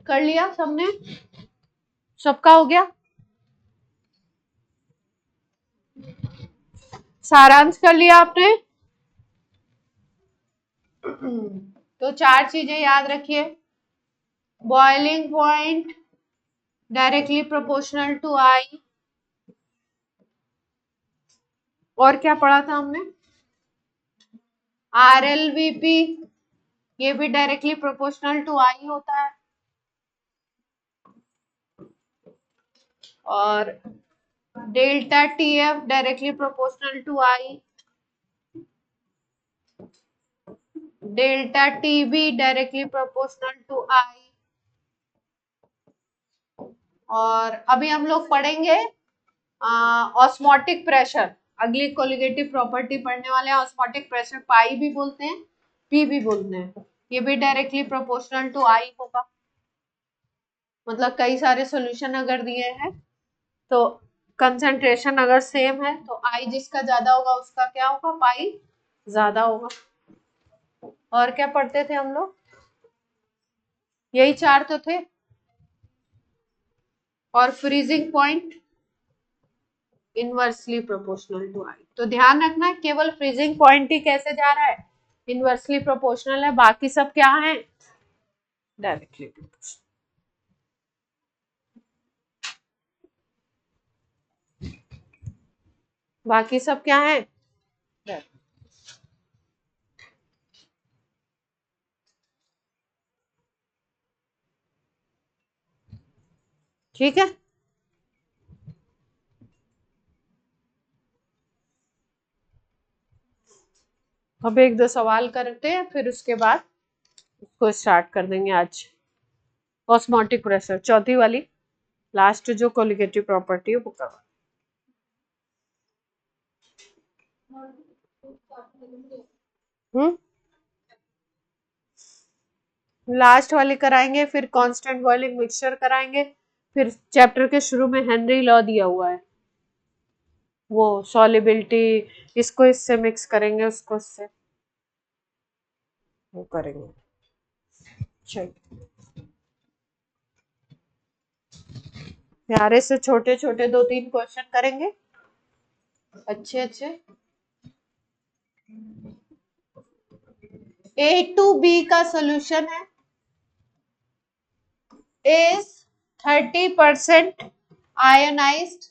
कर लिया सबने, सबका हो गया, सारांश कर लिया आपने। तो 4 चीजें याद रखिए, boiling point directly proportional to i, और क्या पढ़ा था हमने, RLVP, ये भी डायरेक्टली प्रोपोर्शनल टू आई होता है, और delta TF directly proportional to i, delta T B directly proportional to i. और अभी हम लोग पढ़ेंगे ऑस्मोटिक प्रेशर। अगली कोलिगेटिव प्रॉपर्टी पढ़ने वाले हैं। ऑस्मोटिक प्रेशर पाई भी बोलते हैं, पी भी बोलते हैं। ये भी डायरेक्टली प्रोपोर्शनल टू आई होगा। मतलब कई सारे सॉल्यूशन अगर दिए हैं तो कंसंट्रेशन अगर सेम है तो आई जिसका ज्यादा होगा उसका क्या होगा, पाई ज्यादा होगा। और क्या पढ़ते थे हम लोग, यही चार तो थे। और freezing point inversely proportional to i. तो ध्यान रखना केवल फ्रीजिंग पॉइंट ही कैसे जा रहा है, इनवर्सली प्रोपोर्शनल है, बाकी सब क्या है, डायरेक्टली प्रोपोर्शनल। बाकी सब क्या है, ठीक है। अब एक दो सवाल करते हैं फिर उसके बाद उसको स्टार्ट कर देंगे आज। ऑस्मोटिक प्रेशर चौथी वाली लास्ट जो कोलिगेटिव प्रॉपर्टी है वो करवा। लास्ट वाली कराएंगे, फिर कांस्टेंट बॉइलिंग मिक्सचर कराएंगे, फिर चैप्टर के शुरू में हेनरी लॉ दिया हुआ है वो सॉलिबिलिटी, इसको इससे मिक्स करेंगे, उसको इससे वो करेंगे। चलिए प्यारे से छोटे छोटे दो तीन क्वेश्चन करेंगे, अच्छे अच्छे। ए टू बी का सोल्यूशन है इज 30% आयोनाइज्ड,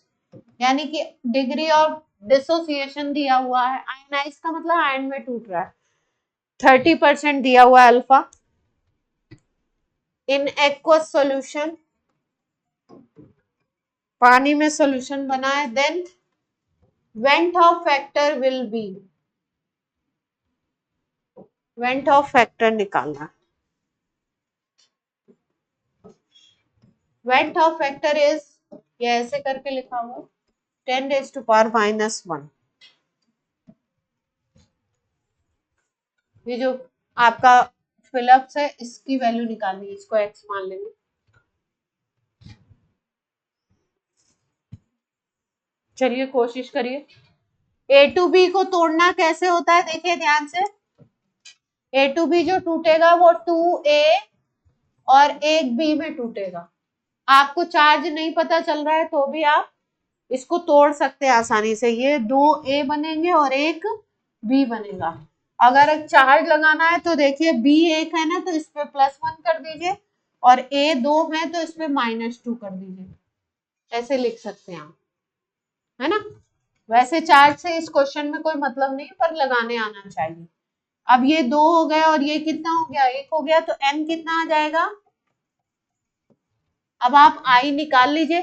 यानी कि डिग्री ऑफ डिसोसिएशन दिया हुआ है। आयोनाइज का मतलब आयन में टूट रहा है। 30% दिया हुआ है अल्फा इन एक्वस सॉल्यूशन, पानी में सॉल्यूशन बना है। Then van't Hoff factor will be, van't Hoff factor निकालना। वेंट ऑफ फैक्टर इज, ये ऐसे करके लिखा हुआ 10⁻⁻1। ये जो आपका फिलअप्स है इसकी वैल्यू निकालनी है, इसको एक्स मान लेंगे। चलिए कोशिश करिए। ए टू बी को तोड़ना कैसे होता है, देखिए ध्यान से। ए टू बी जो टूटेगा वो 2A और एक बी में टूटेगा। आपको चार्ज नहीं पता चल रहा है तो भी आप इसको तोड़ सकते हैं आसानी से। ये 2A बनेंगे और एक बी बनेगा। अगर चार्ज लगाना है तो देखिए बी एक है ना तो इस पे +1 कर दीजिए, और ए दो है तो इस पे -2 कर दीजिए। ऐसे लिख सकते हैं आप, है ना। वैसे चार्ज से इस क्वेश्चन में कोई मतलब नहीं, पर लगाने आना चाहिए। अब ये 2 हो गए और ये कितना हो गया, 1 हो गया, तो n कितना आ जाएगा। अब आप आई निकाल लीजिए।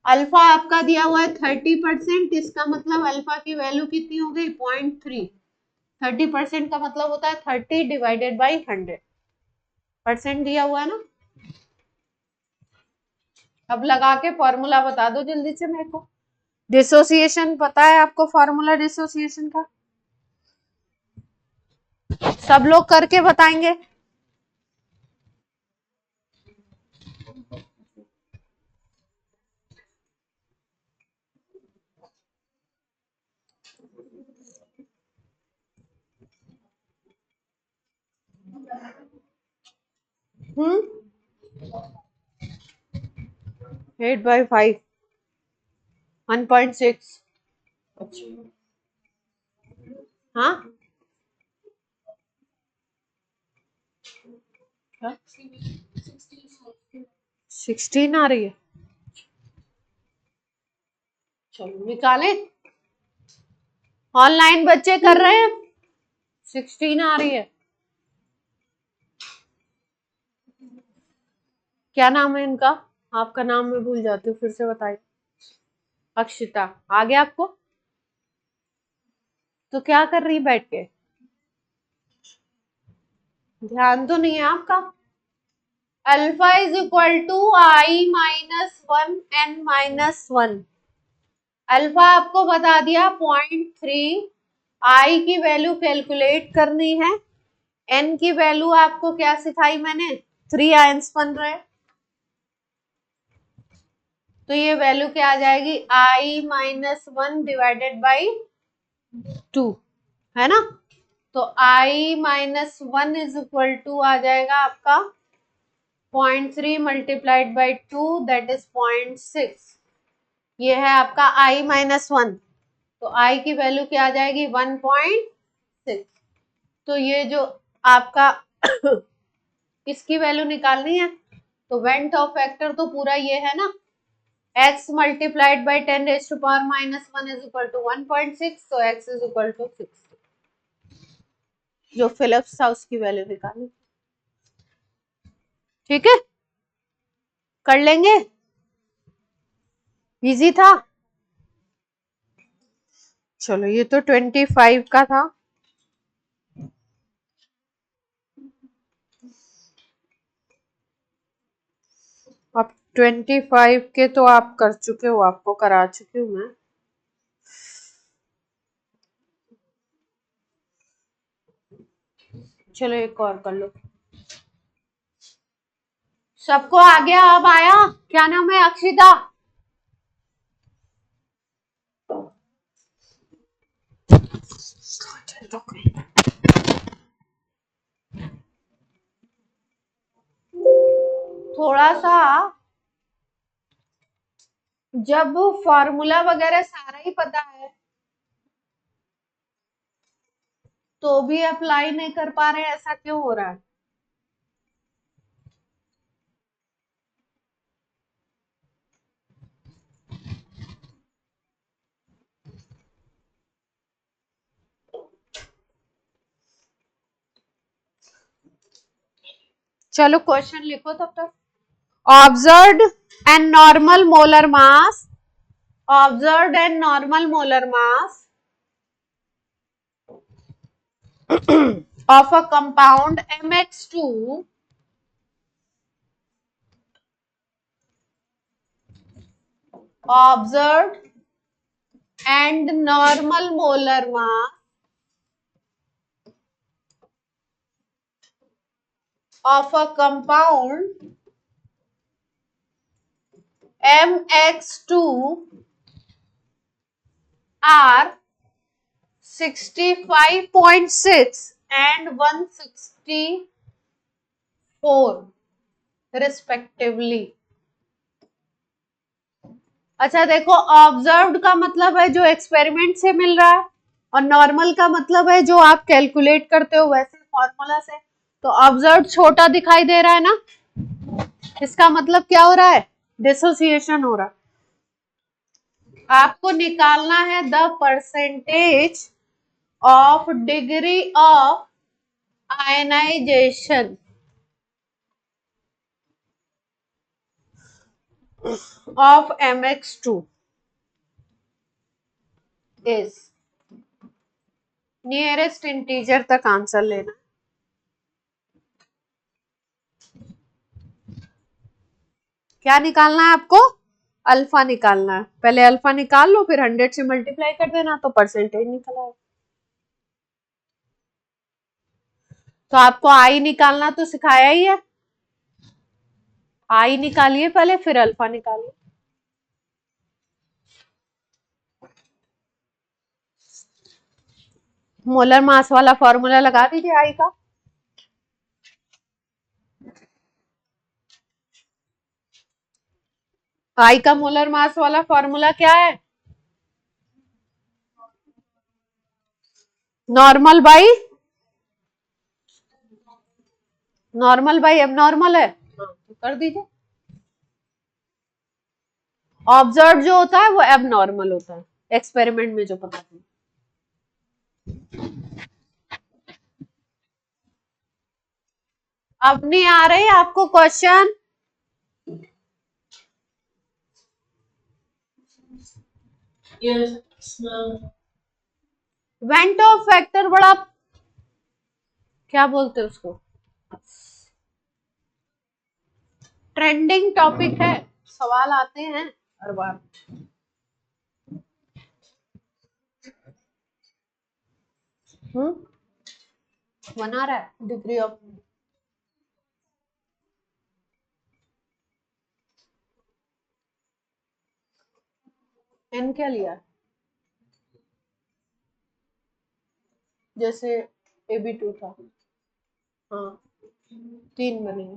अल्फा आपका दिया हुआ है 30%, इसका मतलब अल्फा की वैल्यू कितनी हो गई, 0.3। 30% का मतलब होता है 30 डिवाइडेड बाई 100% दिया हुआ है ना। अब लगा के फॉर्मूला बता दो जल्दी से मेरे को। डिसोसिएशन पता है आपको, फॉर्मूला डिसोसिएशन का सब लोग करके बताएंगे। हम्म 8/5 1.6। हाँ 16 आ रही है, चलो निकाले। ऑनलाइन बच्चे कर रहे हैं, 16 आ रही है। क्या नाम है इनका, आपका नाम मैं भूल जाती हूँ, फिर से बताइए। अक्षिता आ गया आपको, तो क्या कर रही बैठ के। ध्यान तो नहीं है आपका। Alpha is equal to I minus 1 N minus 1। Alpha आपको बता दिया 0.3, आई की वैल्यू कैलकुलेट करनी है, एन की वैल्यू आपको क्या सिखाई मैंने, 3 आयंस बन रहे, तो ये वैल्यू क्या आ जाएगी, आई माइनस 1 डिवाइडेड बाई 2, है ना। तो i minus 1 is equal to आ जाएगा आपका 0.3 मल्टीप्लाइड बाई 2 दैट इज 0.6। ये है आपका आई माइनस 1, तो आई की वैल्यू क्या आ जाएगी 1.6। तो ये जो आपका इसकी वैल्यू निकालनी है, तो वेंट ऑफ फैक्टर तो पूरा ये है ना, x multiplied by 10 raise to power minus 1 is equal to 1.6, तो x इज इक्वल टू 6। जो फिलिप्स था उसकी वैल्यू निकाली। ठीक है, कर लेंगे, इजी था। चलो ये तो 25 का था। अब 25 के तो आप कर चुके हो, आपको करा चुकी हूँ मैं। चलो एक और कर लो। सबको आ गया, अब आया, क्या नाम है, अक्षिता। थोड़ा सा जब फॉर्मूला वगैरह सारा ही पता है तो भी अप्लाई नहीं कर पा रहे, ऐसा क्यों हो रहा है। चलो क्वेश्चन लिखो तब तक। Observed and normal molar mass, observed and normal molar mass of a compound MX2 observed and normal molar mass of a compound MX2 are 65.6 and 164 respectively। अच्छा देखो, ऑब्जर्व्ड का मतलब है जो एक्सपेरिमेंट से मिल रहा है, और नॉर्मल का मतलब है जो आप कैलकुलेट करते हो वैसे फॉर्मूला से। तो ऑब्जर्व्ड छोटा दिखाई दे रहा है ना, इसका मतलब क्या हो रहा है, डिसोसिएशन हो रहा है। आपको निकालना है the percentage of degree of ionization of MX2 is, nearest integer तक आंसर लेना। क्या निकालना है आपको, अल्फा निकालना है। पहले अल्फा निकाल लो, फिर 100 से मल्टीप्लाई कर देना तो परसेंटेज निकल आएगा। तो आपको आई निकालना तो सिखाया ही है, आई निकालिए पहले, फिर अल्फा निकालिए। मोलर मास वाला फॉर्मूला लगा दीजिए आई का। आई का मोलर मास वाला फॉर्मूला क्या है, नॉर्मल बाई एबनॉर्मल है, तो कर दीजिए। ऑब्जर्व जो होता है वो एबनॉर्मल होता है, एक्सपेरिमेंट में जो पता है। अब नहीं आ रहे आपको क्वेश्चन, वेंट ऑफ फैक्टर बड़ा क्या बोलते हैं उसको, ट्रेंडिंग टॉपिक है, सवाल आते हैं हर बार। बना रहा है डिग्री ऑफ, एन क्या लिया, जैसे AB2 था। हाँ 3 बनेंगे,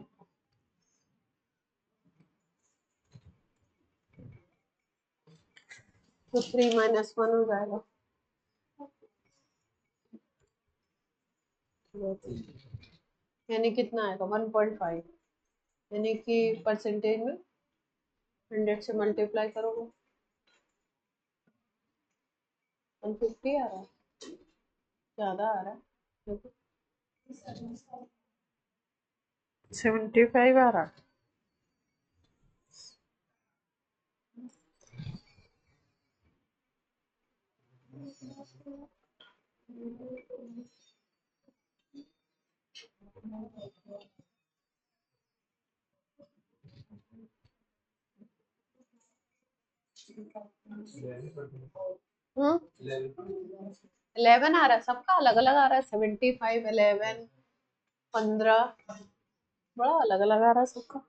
तो 3 - 1 हो जाएगा। यानी कितना आएगा 1.5, यानी कि परसेंटेज में 100 से मल्टीप्लाई करोगे 150 आ रहा है, ज्यादा आ रहा है, 75 आ रहा है। हम्म 11 आ रहा है, सबका अलग अलग आ रहा है। 75, 11, 15, बड़ा अलग अलग आ रहा है सबका।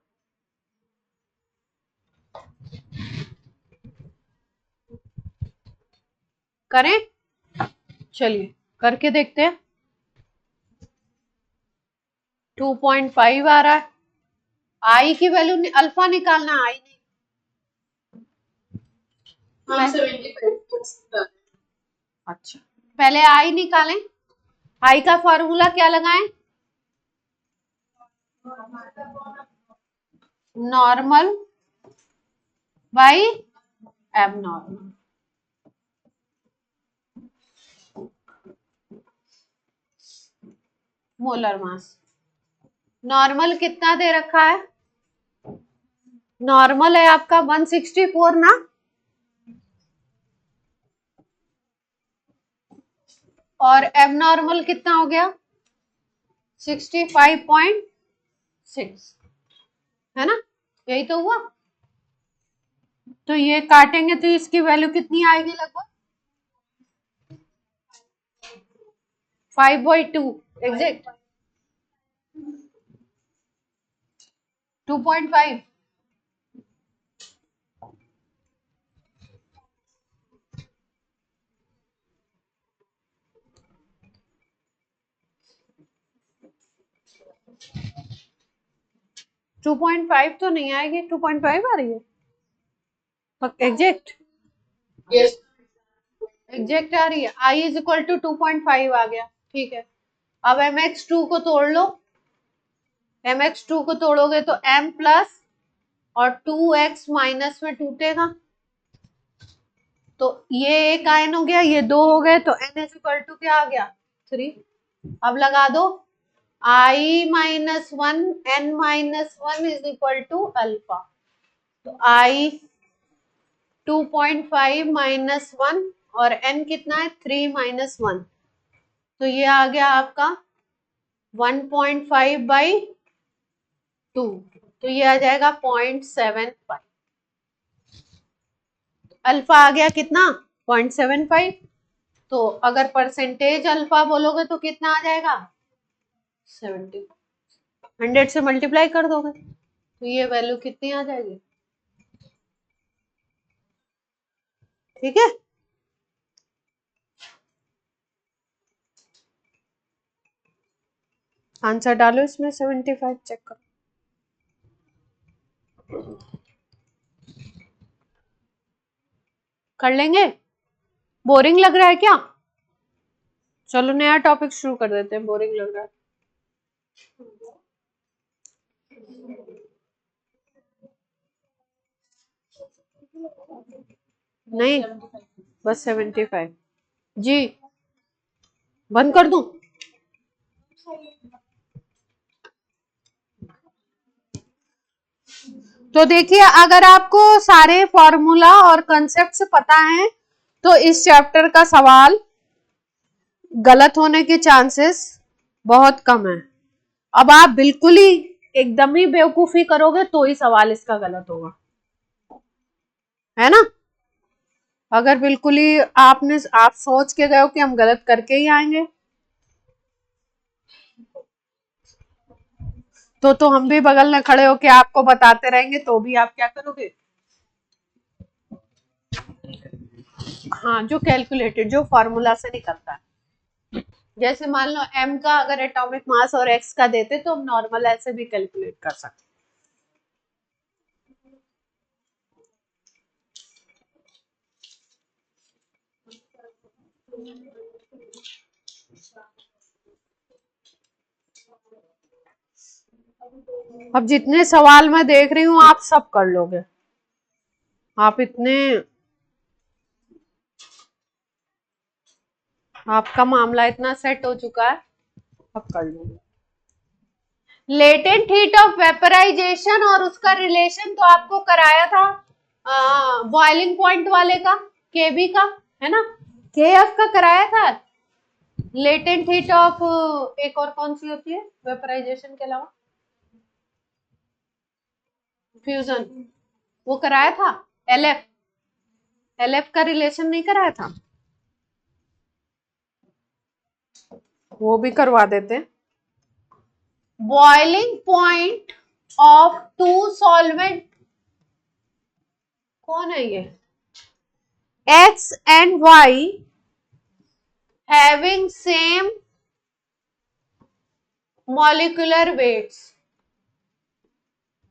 करें, चलिए करके देखते हैं। 2.5 आ रहा है, आई की वैल्यू अल्फा निकालना, आई नहीं। अच्छा पहले आई निकालें, आई का फॉर्मूला क्या लगाएं, normal by abnormal. Molar mass, normal कितना दे रखा है, नॉर्मल है आपका 164 ना, और एबनॉर्मल कितना हो गया 65.6, है ना, यही तो हुआ। तो ये काटेंगे तो इसकी वैल्यू कितनी आएगी, लगभग 5/2 एग्जैक्ट 2.5। 2.5 तो नहीं आएगी, 2.5 आ रही है एग्जैक्ट, एग्जैक्ट आ रही है। I इज इक्वल टू 2.5 आ गया, ठीक है। अब mx2 को तोड़ लो, mx2 को तोड़ोगे तो m प्लस और 2x माइनस में टूटेगा, तो ये एक आयन हो गया, ये 2 हो गए, तो n इज इक्वल टू क्या आ गया 3। अब लगा दो I - 1 n - 1 is equal to alpha, तो I 2.5 - 1 और n कितना है 3 - 1, तो ये आ गया आपका 1.5/2, तो ये आ जाएगा 0.75। अल्फा आ गया कितना 0.75, तो अगर परसेंटेज अल्फा बोलोगे तो कितना आ जाएगा 70, 100 से मल्टीप्लाई कर दोगे तो ये वैल्यू कितनी आ जाएगी, ठीक है। आंसर डालो इसमें 75 चेक करो, कर लेंगे। बोरिंग लग रहा है क्या, चलो नया टॉपिक शुरू कर देते हैं, बोरिंग लग रहा है। नहीं बस 75 जी, बंद कर दूं। तो देखिए अगर आपको सारे फॉर्मूला और कंसेप्ट पता है तो इस चैप्टर का सवाल गलत होने के चांसेस बहुत कम है। अब आप बिल्कुल ही एकदम ही बेवकूफी करोगे तो ही सवाल इसका गलत होगा, है ना। अगर बिल्कुल ही आप सोच के गए हो कि हम गलत करके ही आएंगे तो हम भी बगल में खड़े होके आपको बताते रहेंगे तो भी आप क्या करोगे। हाँ, जो कैलकुलेटेड, जो फॉर्मूला से निकलता है। जैसे मान लो m का अगर एटॉमिक मास और x का देते तो हम नॉर्मल ऐसे भी कैलकुलेट कर सकते। अब जितने सवाल मैं देख रही हूँ आप सब कर लोगे, आप इतने, आपका मामला इतना सेट हो चुका है, अब कर लोगे। लेटेंट हीट ऑफ वेपराइजेशन और उसका रिलेशन तो आपको कराया था बॉइलिंग पॉइंट वाले का, केबी का, है ना, केएफ का कराया था। लेटेंट हीट ऑफ एक और कौन सी होती है वेपराइजेशन के अलावा, फ्यूजन, वो कराया था। एलएफ, एलएफ का रिलेशन नहीं कराया था, वो भी करवा देते। Boiling point of two solvent, कौन है ये, X and Y having same molecular weights,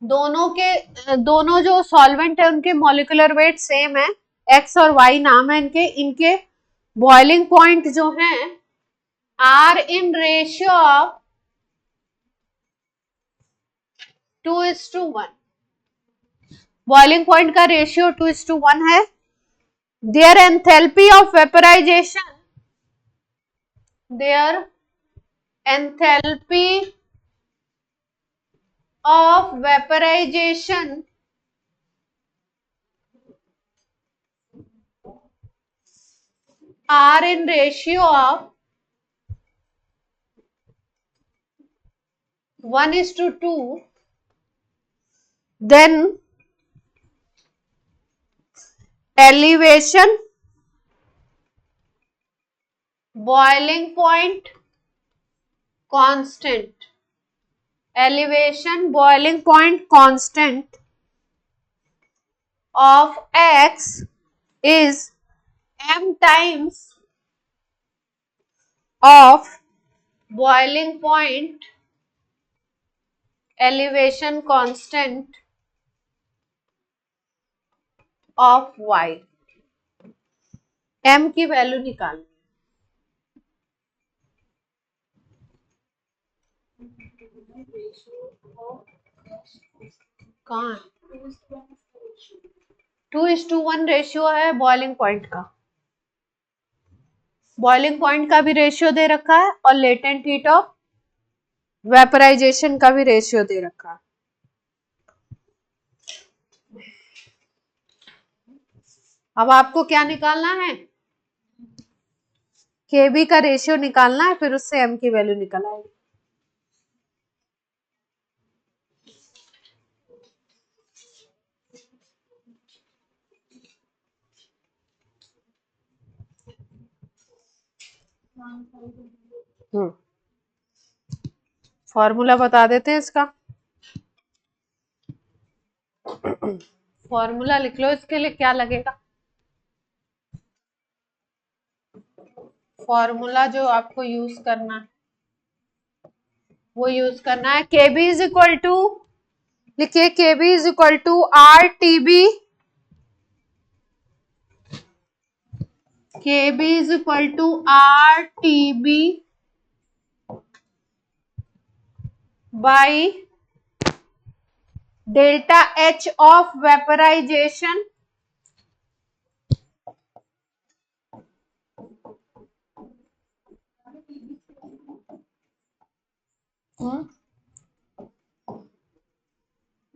दोनों जो सॉल्वेंट है उनके मॉलिक्यूलर वेट सेम है, एक्स और वाई नाम है इनके, इनके बॉइलिंग पॉइंट जो है are in ratio of 2:1, boiling point का रेशियो 2:1 है। Their enthalpy of vaporization, their enthalpy of vaporization are in ratio of 1:2, then elevation, boiling point constant, elevation boiling point constant of x is m times of boiling point elevation constant of y, m की value निकालनी, कहाँ है, 2:1 ratio है boiling point का, boiling point का भी ratio दे रखा है और लेटेंट हीट ऑफ वेपराइजेशन का भी रेशियो दे रखा है। अब आपको क्या निकालना है, केबी का रेशियो निकालना है, फिर उससे एम की वैल्यू निकल आएगी। फॉर्मूला बता देते हैं इसका, फॉर्मूला लिख लो, इसके लिए क्या लगेगा, फॉर्मूला जो आपको यूज करना है वो यूज करना है, केबी इज इक्वल टू, लिखिए K B is equal to R T B, K B is equal to R T B by delta H of vaporisation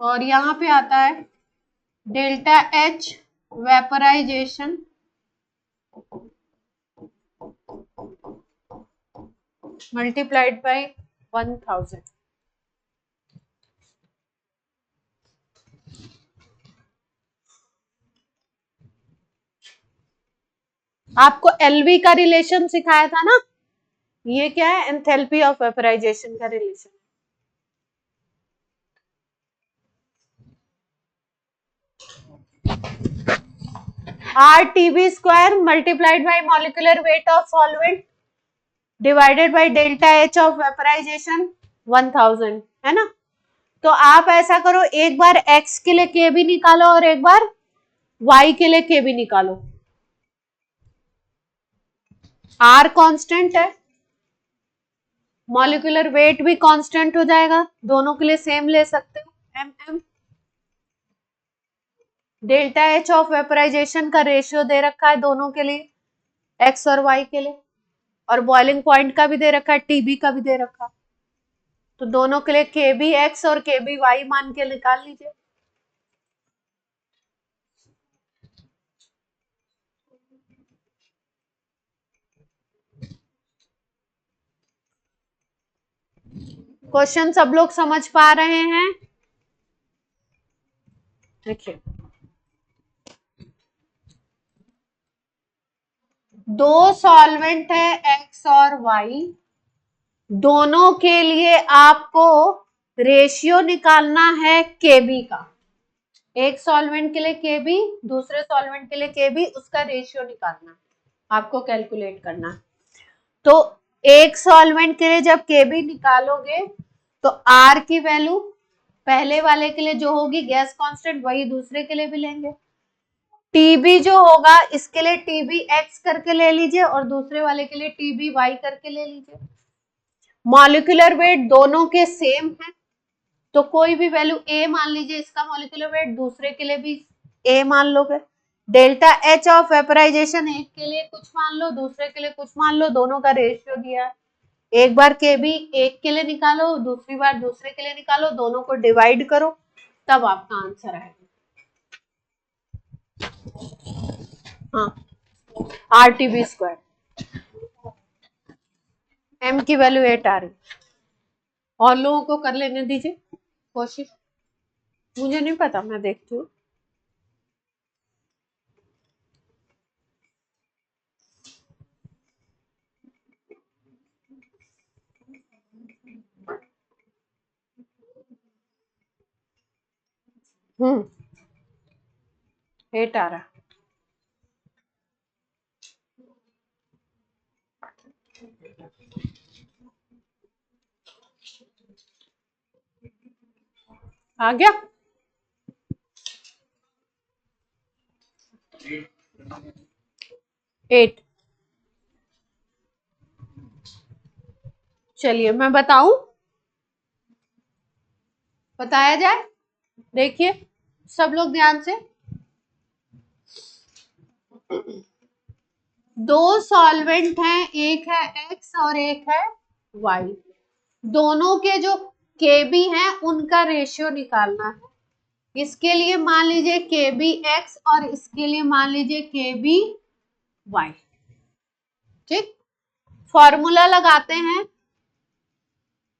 और यहां पे आता है delta H vaporisation multiplied by 1000। आपको एलवी का रिलेशन सिखाया था ना, ये क्या है, एंथैल्पी ऑफ वेपराइजेशन का relation. RTB square multiplied by molecular weight of solvent divided by delta H of vaporization 1000, है ना। तो आप ऐसा करो, एक बार x के लिए k भी निकालो और एक बार y के लिए k भी निकालो। r कांस्टेंट है, मॉलिक्यूलर वेट भी कांस्टेंट हो जाएगा, दोनों के लिए सेम ले सकते हो mm। Delta H of vaporization का रेशियो दे रखा है दोनों के लिए, x और y के लिए, और बॉइलिंग पॉइंट का भी दे रखा है, TB का भी दे रखा। तो दोनों के लिए KB x और KB y मान के निकाल लीजिए। क्वेश्चन सब लोग समझ पा रहे हैं? देखिए, दो सॉल्वेंट है x और y, दोनों के लिए आपको रेशियो निकालना है Kb का। एक सॉल्वेंट के लिए Kb, दूसरे सॉल्वेंट के लिए Kb, उसका रेशियो निकालना है, आपको कैलकुलेट करना है। तो एक सॉल्वेंट के लिए जब Kb निकालोगे तो R की वैल्यू पहले वाले के लिए जो होगी गैस कांस्टेंट, वही दूसरे के लिए भी लेंगे। TB जो होगा इसके लिए TB x करके ले लीजिए और दूसरे वाले के लिए TB y करके ले लीजिए। मॉलिक्यूलर वेट दोनों के सेम है, तो कोई भी वैल्यू A मान लीजिए, इसका मॉलिक्यूलर वेट दूसरे के लिए भी A मान लोगे। डेल्टा H ऑफ वेपराइजेशन एक के लिए कुछ मान लो, दूसरे के लिए कुछ मान लो, दोनों का रेशियो दिया है। एक बार KB एक के लिए निकालो, दूसरी बार दूसरे के लिए निकालो, दोनों को डिवाइड करो, तब आपका आंसर आएगा। हाँ, RTB स्क्वायर, M की वैल्यू 8 आ रही। और लोगों को कर लेने दीजिए कोशिश, मुझे नहीं पता, मैं देखती हूँ। हम्म, 8 आ रहा। आ गया? 8। चलिए मैं बताऊं, बताया जाए। देखिए सब लोग ध्यान से, दो सॉल्वेंट हैं, एक है x और एक है y, दोनों के जो Kb हैं उनका रेशियो निकालना है। इसके लिए मान लीजिए Kb x और इसके लिए मान लीजिए Kb y। ठीक, फॉर्मूला लगाते हैं,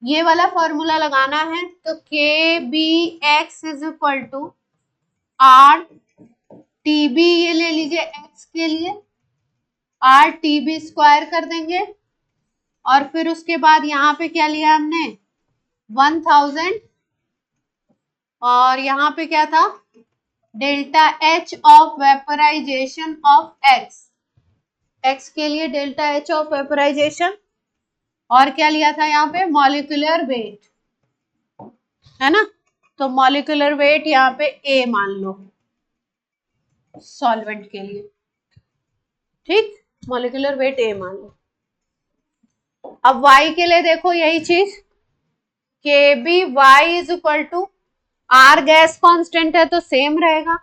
ये वाला फॉर्मूला लगाना है। तो Kb x is equal to RTB, ये ले लीजिए x के लिए, RTB स्क्वायर कर देंगे, और फिर उसके बाद यहाँ पे क्या लिया हमने 1000, और यहाँ पे क्या था delta H of vaporization of x के लिए डेल्टा H ऑफ वेपराइजेशन, और क्या लिया था यहाँ पे मॉलिक्यूलर वेट, है ना। तो मॉलिक्यूलर वेट यहाँ पे A मान लो सॉल्वेंट के लिए। ठीक, मॉलिक्यूलर वेट A मान लो। अब y के लिए देखो यही चीज, Kb y is equal to R gas constant है तो सेम रहेगा,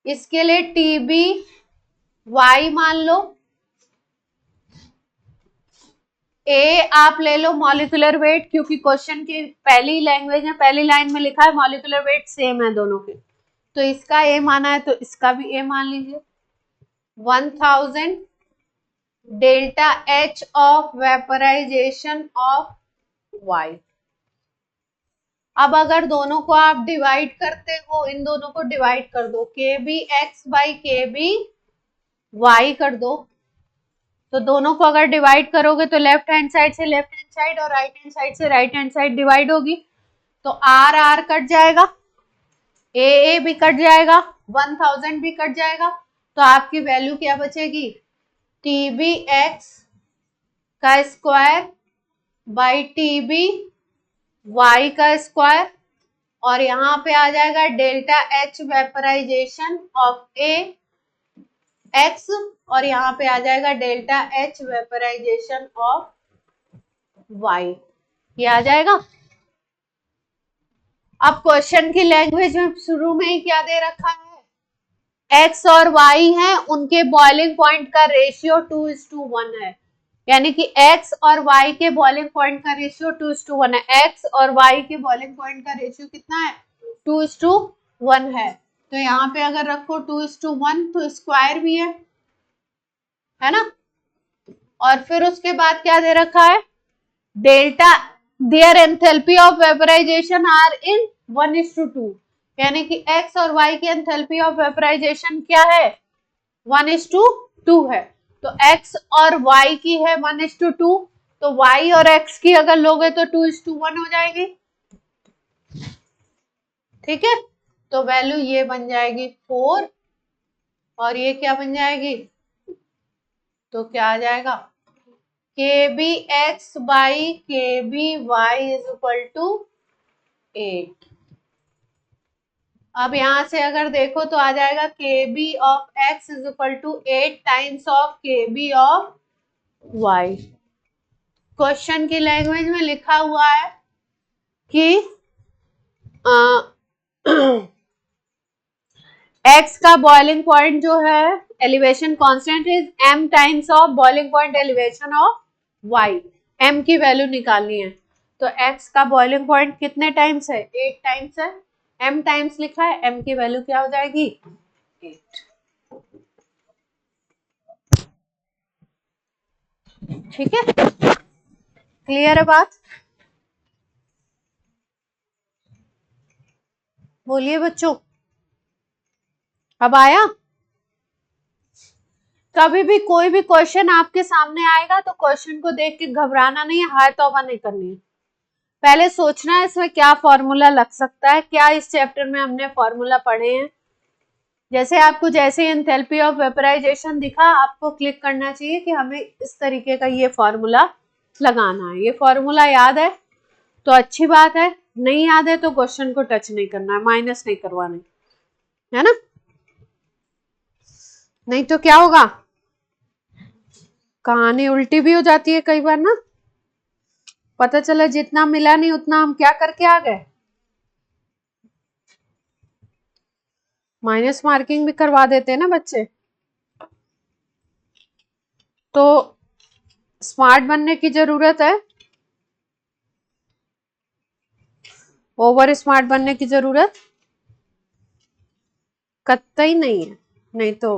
इसके लिए TB y मान लो, A आप ले लो मॉलिक्यूलर वेट, क्योंकि क्वेश्चन की पहली लैंग्वेज में पहली लाइन में लिखा है मॉलिक्यूलर वेट सेम है दोनों के, तो इसका A माना है तो इसका भी A मान लीजिए। 1000 delta H of vaporization of y। अब अगर दोनों को आप डिवाइड करते हो, इन दोनों को डिवाइड कर दो, KB x बाई KB y कर दो, तो दोनों को अगर डिवाइड करोगे तो लेफ्ट हैंड साइड से लेफ्ट हैंड साइड और राइट हैंड साइड से राइट हैंड साइड डिवाइड होगी, तो आर आर कट जाएगा, ए भी कट जाएगा, 1000 भी कट जाएगा, तो आपकी वैल्यू क्या बचेगी, टीबी एक्स का स्क्वायर बाई टीबी वाई का स्क्वायर, और यहाँ पे आ जाएगा delta H vaporization of a X, और यहाँ पे आ जाएगा delta H vaporization of Y, ये आ जाएगा। अब क्वेश्चन की लैंग्वेज में शुरू में ही क्या दे रखा है, एक्स और वाई है, उनके बॉइलिंग पॉइंट का रेशियो 2:1 है, यानी कि x और y के बॉइलिंग पॉइंट का रेशियो 2:1 है। x और y के बॉइलिंग पॉइंट का रेशियो कितना है, 2:1 है। तो यहाँ पे अगर रखो 2:1 तो स्क्वायर भी है ना। और फिर उसके बाद क्या दे रखा है, delta their enthalpy of vaporization are in 1:2, यानी कि x और y की एंथैल्पी ऑफ वेपराइजेशन क्या है, 1:2 है। तो x और y की है 1:2, तो y और x की अगर लोगे तो 2:1 हो जाएगी, ठीक है। तो वैल्यू ये बन जाएगी 4, और ये क्या बन जाएगी, तो क्या आ जाएगा, kb x बाई kb y is equal to 8। अब यहां से अगर देखो तो आ जाएगा kb of x is equal to 8 times of kb of y। Question की लैंग्वेज में लिखा हुआ है कि x का बॉइलिंग पॉइंट जो है elevation constant is m times of boiling point elevation of y, m की वैल्यू निकालनी है। तो x का बॉइलिंग पॉइंट कितने टाइम्स है, 8 टाइम्स है, m टाइम्स लिखा है, m की वैल्यू क्या हो जाएगी, 8। ठीक है, क्लियर है बात, बोलिए बच्चों, अब आया। कभी भी कोई भी क्वेश्चन आपके सामने आएगा तो क्वेश्चन को देख के घबराना नहीं है, हाय तौबा नहीं करनी है, पहले सोचना है इसमें क्या फॉर्मूला लग सकता है, क्या इस चैप्टर में हमने फॉर्मूला पढ़े हैं। जैसे आपको जैसे एंथैल्पी ऑफ वेपराइजेशन दिखा, आपको क्लिक करना चाहिए कि हमें इस तरीके का ये फॉर्मूला लगाना है। ये फॉर्मूला याद है तो अच्छी बात है, नहीं याद है तो क्वेश्चन को टच नहीं करना है, माइनस नहीं करवाना है ना, नहीं तो क्या होगा, कहानी उल्टी भी हो जाती है कई बार ना, पता चला जितना मिला नहीं उतना हम क्या करके आ गए, माइनस मार्किंग भी करवा देते हैं ना बच्चे। तो स्मार्ट बनने की जरूरत है, ओवर स्मार्ट बनने की जरूरत कतई नहीं है। नहीं तो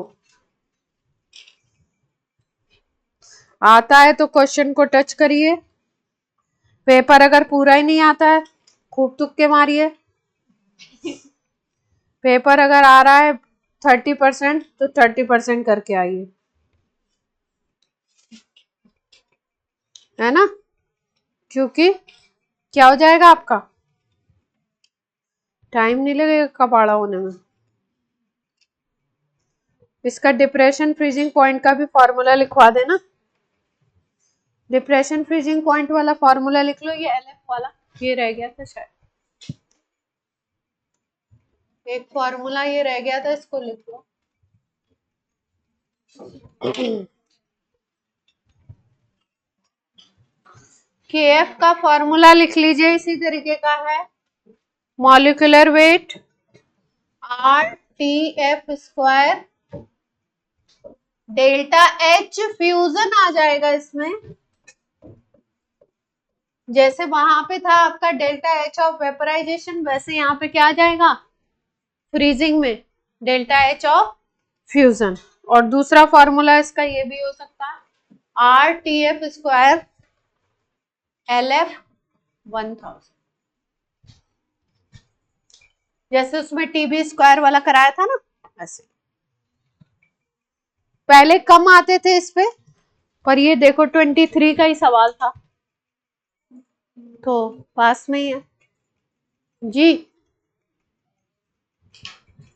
आता है तो क्वेश्चन को टच करिए, पेपर अगर पूरा ही नहीं आता है खूब तुक्के मारिए, पेपर अगर आ रहा है 30% तो 30% करके आइए, है ना, क्योंकि क्या हो जाएगा आपका, टाइम नहीं लगेगा कबाड़ा होने में। इसका डिप्रेशन फ्रीजिंग पॉइंट का भी फॉर्मूला लिखवा देना, डिप्रेशन फ्रीजिंग पॉइंट वाला फॉर्मूला लिख लो, ये एलएफ वाला ये रह गया था शायद, एक फॉर्मूला ये रह गया था, इसको लिख लो। केएफ का फॉर्मूला लिख लीजिए, इसी तरीके का है, molecular weight RTF square delta H fusion आ जाएगा इसमें, जैसे वहां पे था आपका डेल्टा एच ऑफ वेपराइजेशन, वैसे यहाँ पे क्या आ जाएगा फ्रीजिंग में डेल्टा एच ऑफ फ्यूजन। और दूसरा फॉर्मूला इसका ये भी हो सकता है RTF स्क्वायर LF 1000, जैसे उसमें TB स्क्वायर वाला कराया था ना, ऐसे पहले कम आते थे इस पे, पर ये देखो 23 का ही सवाल था, तो पास में ही है जी।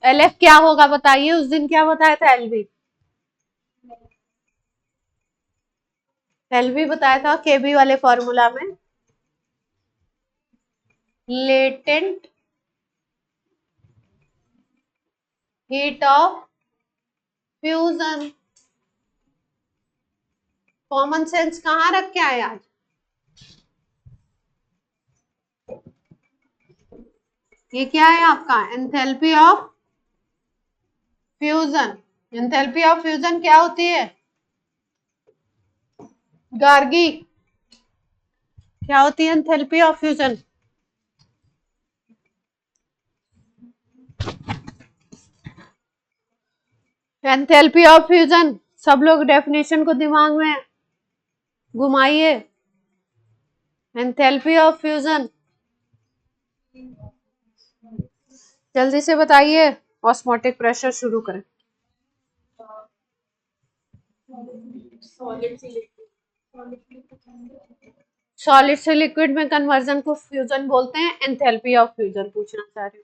LF क्या होगा बताइए, उस दिन क्या बताया था? LV बताया था KB वाले फॉर्मूला में, latent heat of fusion. Common sense कहाँ रख के आए आज? ये क्या है आपका? Enthalpy of fusion. Enthalpy of fusion क्या होती है गार्गी? क्या होती है enthalpy of fusion? Enthalpy of fusion, सब लोग डेफिनेशन को दिमाग में घुमाइए। एंथैल्पी ऑफ फ्यूजन जल्दी से बताइए। ऑस्मोटिक प्रेशर शुरू करें। सॉलिड से लिक्विड में कन्वर्जन को फ्यूजन बोलते हैं। एंथैल्पी ऑफ फ्यूजन पूछना चाह रही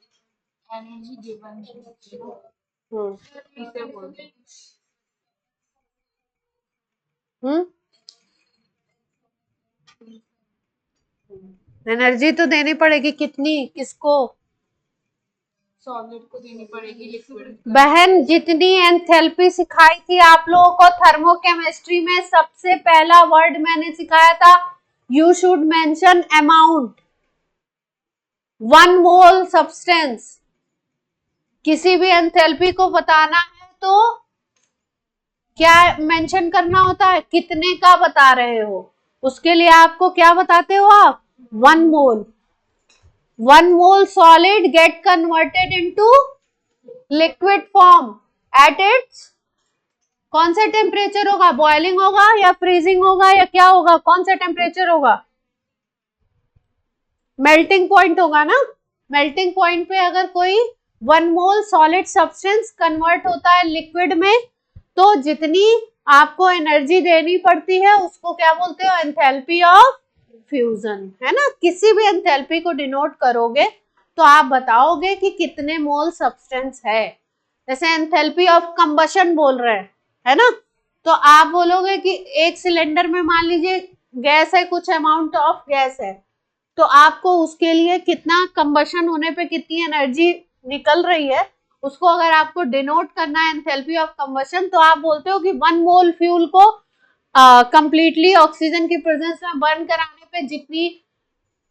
हूँ। एनर्जी तो देनी पड़ेगी, कितनी? किसको? सॉलिड को देनी पड़ेगी लिक्विड। बहन, जितनी एंथैल्पी सिखाई थी आप लोगों को थर्मोकेमिस्ट्री में, सबसे पहला वर्ड मैंने सिखाया था, you should mention amount, 1 mole substance. किसी भी एंथैल्पी को बताना है तो क्या मेंशन करना होता है? कितने का बता रहे हो, उसके लिए आपको क्या बताते हो आप? 1 मोल। 1 mole solid get converted into liquid form at its कौन सा टेम्परेचर होगा? बॉइलिंग होगा या फ्रीजिंग होगा या क्या होगा? कौन सा टेम्परेचर होगा? मेल्टिंग पॉइंट होगा ना। मेल्टिंग पॉइंट पे अगर कोई 1 मोल सॉलिड सब्सटेंस कन्वर्ट होता है लिक्विड में, तो जितनी आपको एनर्जी देनी पड़ती है उसको क्या बोलते हो? एंथैल्पी ऑफ फ्यूजन, है ना। किसी भी एंथैल्पी को डिनोट करोगे तो आप बताओगे कि कितने मोल सब्सटेंस है। जैसे एंथैल्पी ऑफ कंबशन बोल रहे हैं, है ना, तो आप बोलोगे कि एक सिलेंडर में मान लीजिए गैस है, कुछ अमाउंट ऑफ गैस है, तो आपको उसके लिए कितना कंबशन होने पे कितनी एनर्जी निकल रही है, उसको अगर आपको डिनोट करना है एंथैल्पी ऑफ कंबशन, तो आप बोलते हो कि 1 मोल फ्यूल को कंप्लीटली ऑक्सीजन की प्रेजेंस में बर्न कराने पे जितनी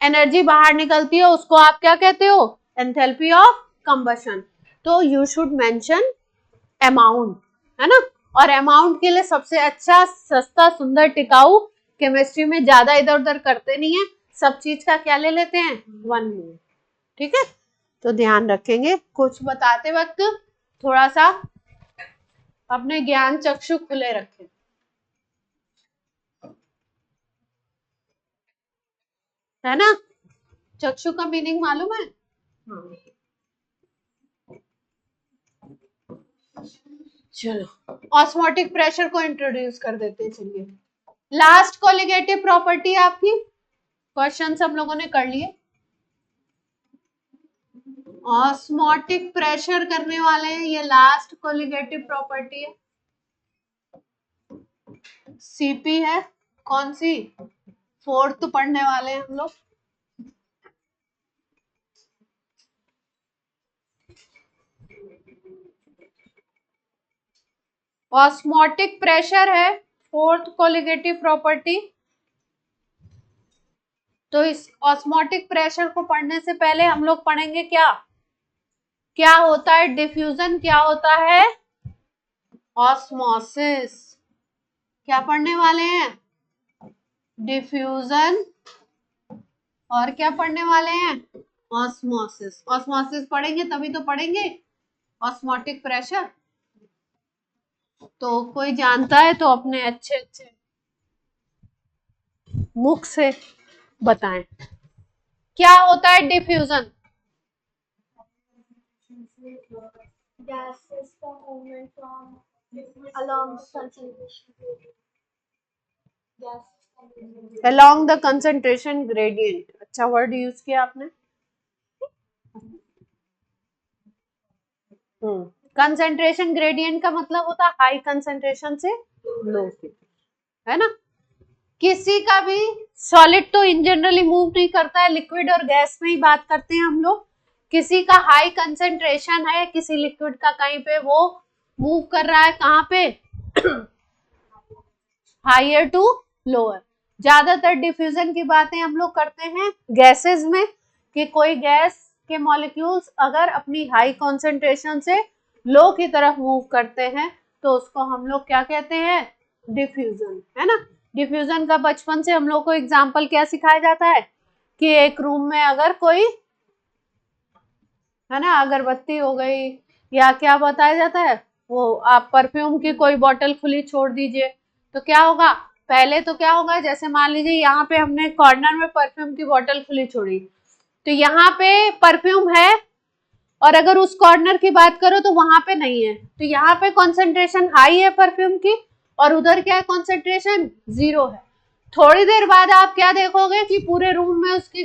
एनर्जी बाहर निकलती है उसको आप क्या कहते हो? Enthalpy of combustion. तो यू शुड मेंशन अमाउंट, है ना। और अमाउंट के लिए सबसे अच्छा, सस्ता, सुंदर, टिकाऊ, केमिस्ट्री में ज्यादा इधर उधर करते नहीं है, सब चीज का क्या ले लेते हैं? 1 मोल। ठीक है, तो ध्यान रखेंगे। कुछ बताते वक्त थोड़ा सा अपने ज्ञान चक्षु खुले रखें, है ना। चक्षु का मीनिंग मालूम है? हाँ। चलो ऑस्मोटिक प्रेशर को इंट्रोड्यूस कर देते हैं। चलिए, लास्ट कोलिगेटिव प्रॉपर्टी आपकी, क्वेश्चन हम लोगों ने कर लिए। ऑस्मोटिक प्रेशर करने वाले हैं, ये लास्ट कोलिगेटिव प्रॉपर्टी है। CP है, कौन सी? 4th पढ़ने वाले हैं हम लोग। ऑस्मोटिक प्रेशर है 4th कोलिगेटिव प्रॉपर्टी। तो इस ऑस्मोटिक प्रेशर को पढ़ने से पहले हम लोग पढ़ेंगे क्या क्या होता है डिफ्यूजन, क्या होता है ऑस्मोसिस। क्या पढ़ने वाले हैं? डिफ्यूजन, और क्या पढ़ने वाले हैं? ऑस्मोसिस। ऑस्मोसिस पढ़ेंगे तभी तो पढ़ेंगे ऑस्मोटिक प्रेशर। तो कोई जानता है तो अपने अच्छे अच्छे मुख से बताएं, क्या होता है डिफ्यूजन? Gases का movement from along circulation. along the concentration gradient. अच्छा वर्ड यूज किया आपने. कंसंट्रेशन ग्रेडियंट का मतलब होता है हाई कंसंट्रेशन से लो, है ना. किसी का भी सॉलिड तो इन जनरली मूव नहीं करता है, लिक्विड और गैस में ही बात करते हैं हम लोग. किसी का हाई कंसंट्रेशन है किसी लिक्विड का कहीं पे, वो मूव कर रहा है कहाँ पे, हायर टू लोअर. ज्यादातर डिफ्यूजन की बातें हम लोग करते हैं गैसेस में, कि कोई गैस के मॉलिक्यूल्स अगर अपनी हाई कॉन्सेंट्रेशन से लो की तरफ मूव करते हैं तो उसको हम लोग क्या कहते हैं, डिफ्यूजन, है ना. डिफ्यूजन का बचपन से हम लोग को एग्जाम्पल क्या सिखाया जाता है कि एक रूम में अगर कोई, है ना, अगरबत्ती हो गई या क्या बताया जाता है, वो आप परफ्यूम की कोई बोतल खुली छोड़ दीजिए तो क्या होगा. पहले तो क्या होगा, जैसे मान लीजिए यहाँ पे हमने कॉर्नर में परफ्यूम की बोतल खुली छोड़ी, तो यहाँ पे परफ्यूम है और अगर उस कॉर्नर की बात करो तो वहां पे नहीं है, तो यहाँ पे कॉन्सेंट्रेशन हाई है परफ्यूम की और उधर क्या है, कॉन्सेंट्रेशन 0 है. थोड़ी देर बाद आप क्या देखोगे कि पूरे रूम में उसकी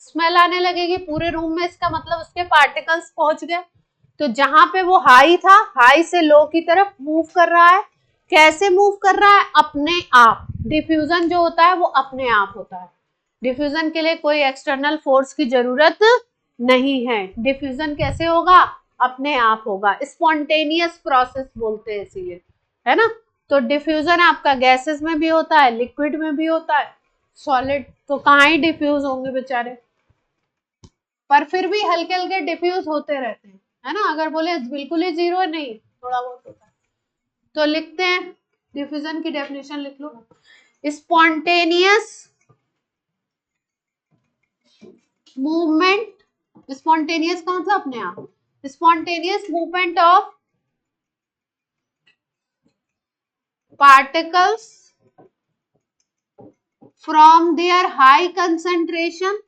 स्मेल आने लगेगी, पूरे रूम में, इसका मतलब उसके पार्टिकल्स पहुंच गए. तो जहां पे वो हाई था, हाई से लो की तरफ मूव कर रहा है. कैसे मूव कर रहा है, अपने आप. डिफ्यूजन जो होता है वो अपने आप होता है. डिफ्यूजन के लिए कोई एक्सटर्नल फोर्स की जरूरत नहीं है. डिफ्यूजन कैसे होगा, अपने आप होगा. स्पॉन्टेनियस प्रोसेस बोलते हैं इसीलिए, है ना. तो डिफ्यूजन आपका गैसेस में भी होता है, लिक्विड में भी होता है. सॉलिड तो कहाँ ही डिफ्यूज होंगे बेचारे, पर फिर भी हल्के हल्के डिफ्यूज होते रहते हैं, है ना. अगर बोले बिल्कुल ही 0 नहीं, थोड़ा बहुत होता है. तो लिखते हैं, डिफ्यूजन की डेफिनेशन लिख लो. स्पॉन्टेनियस मूवमेंट, स्पॉन्टेनियस का मतलब अपने आप, spontaneous movement of particles from there high concentration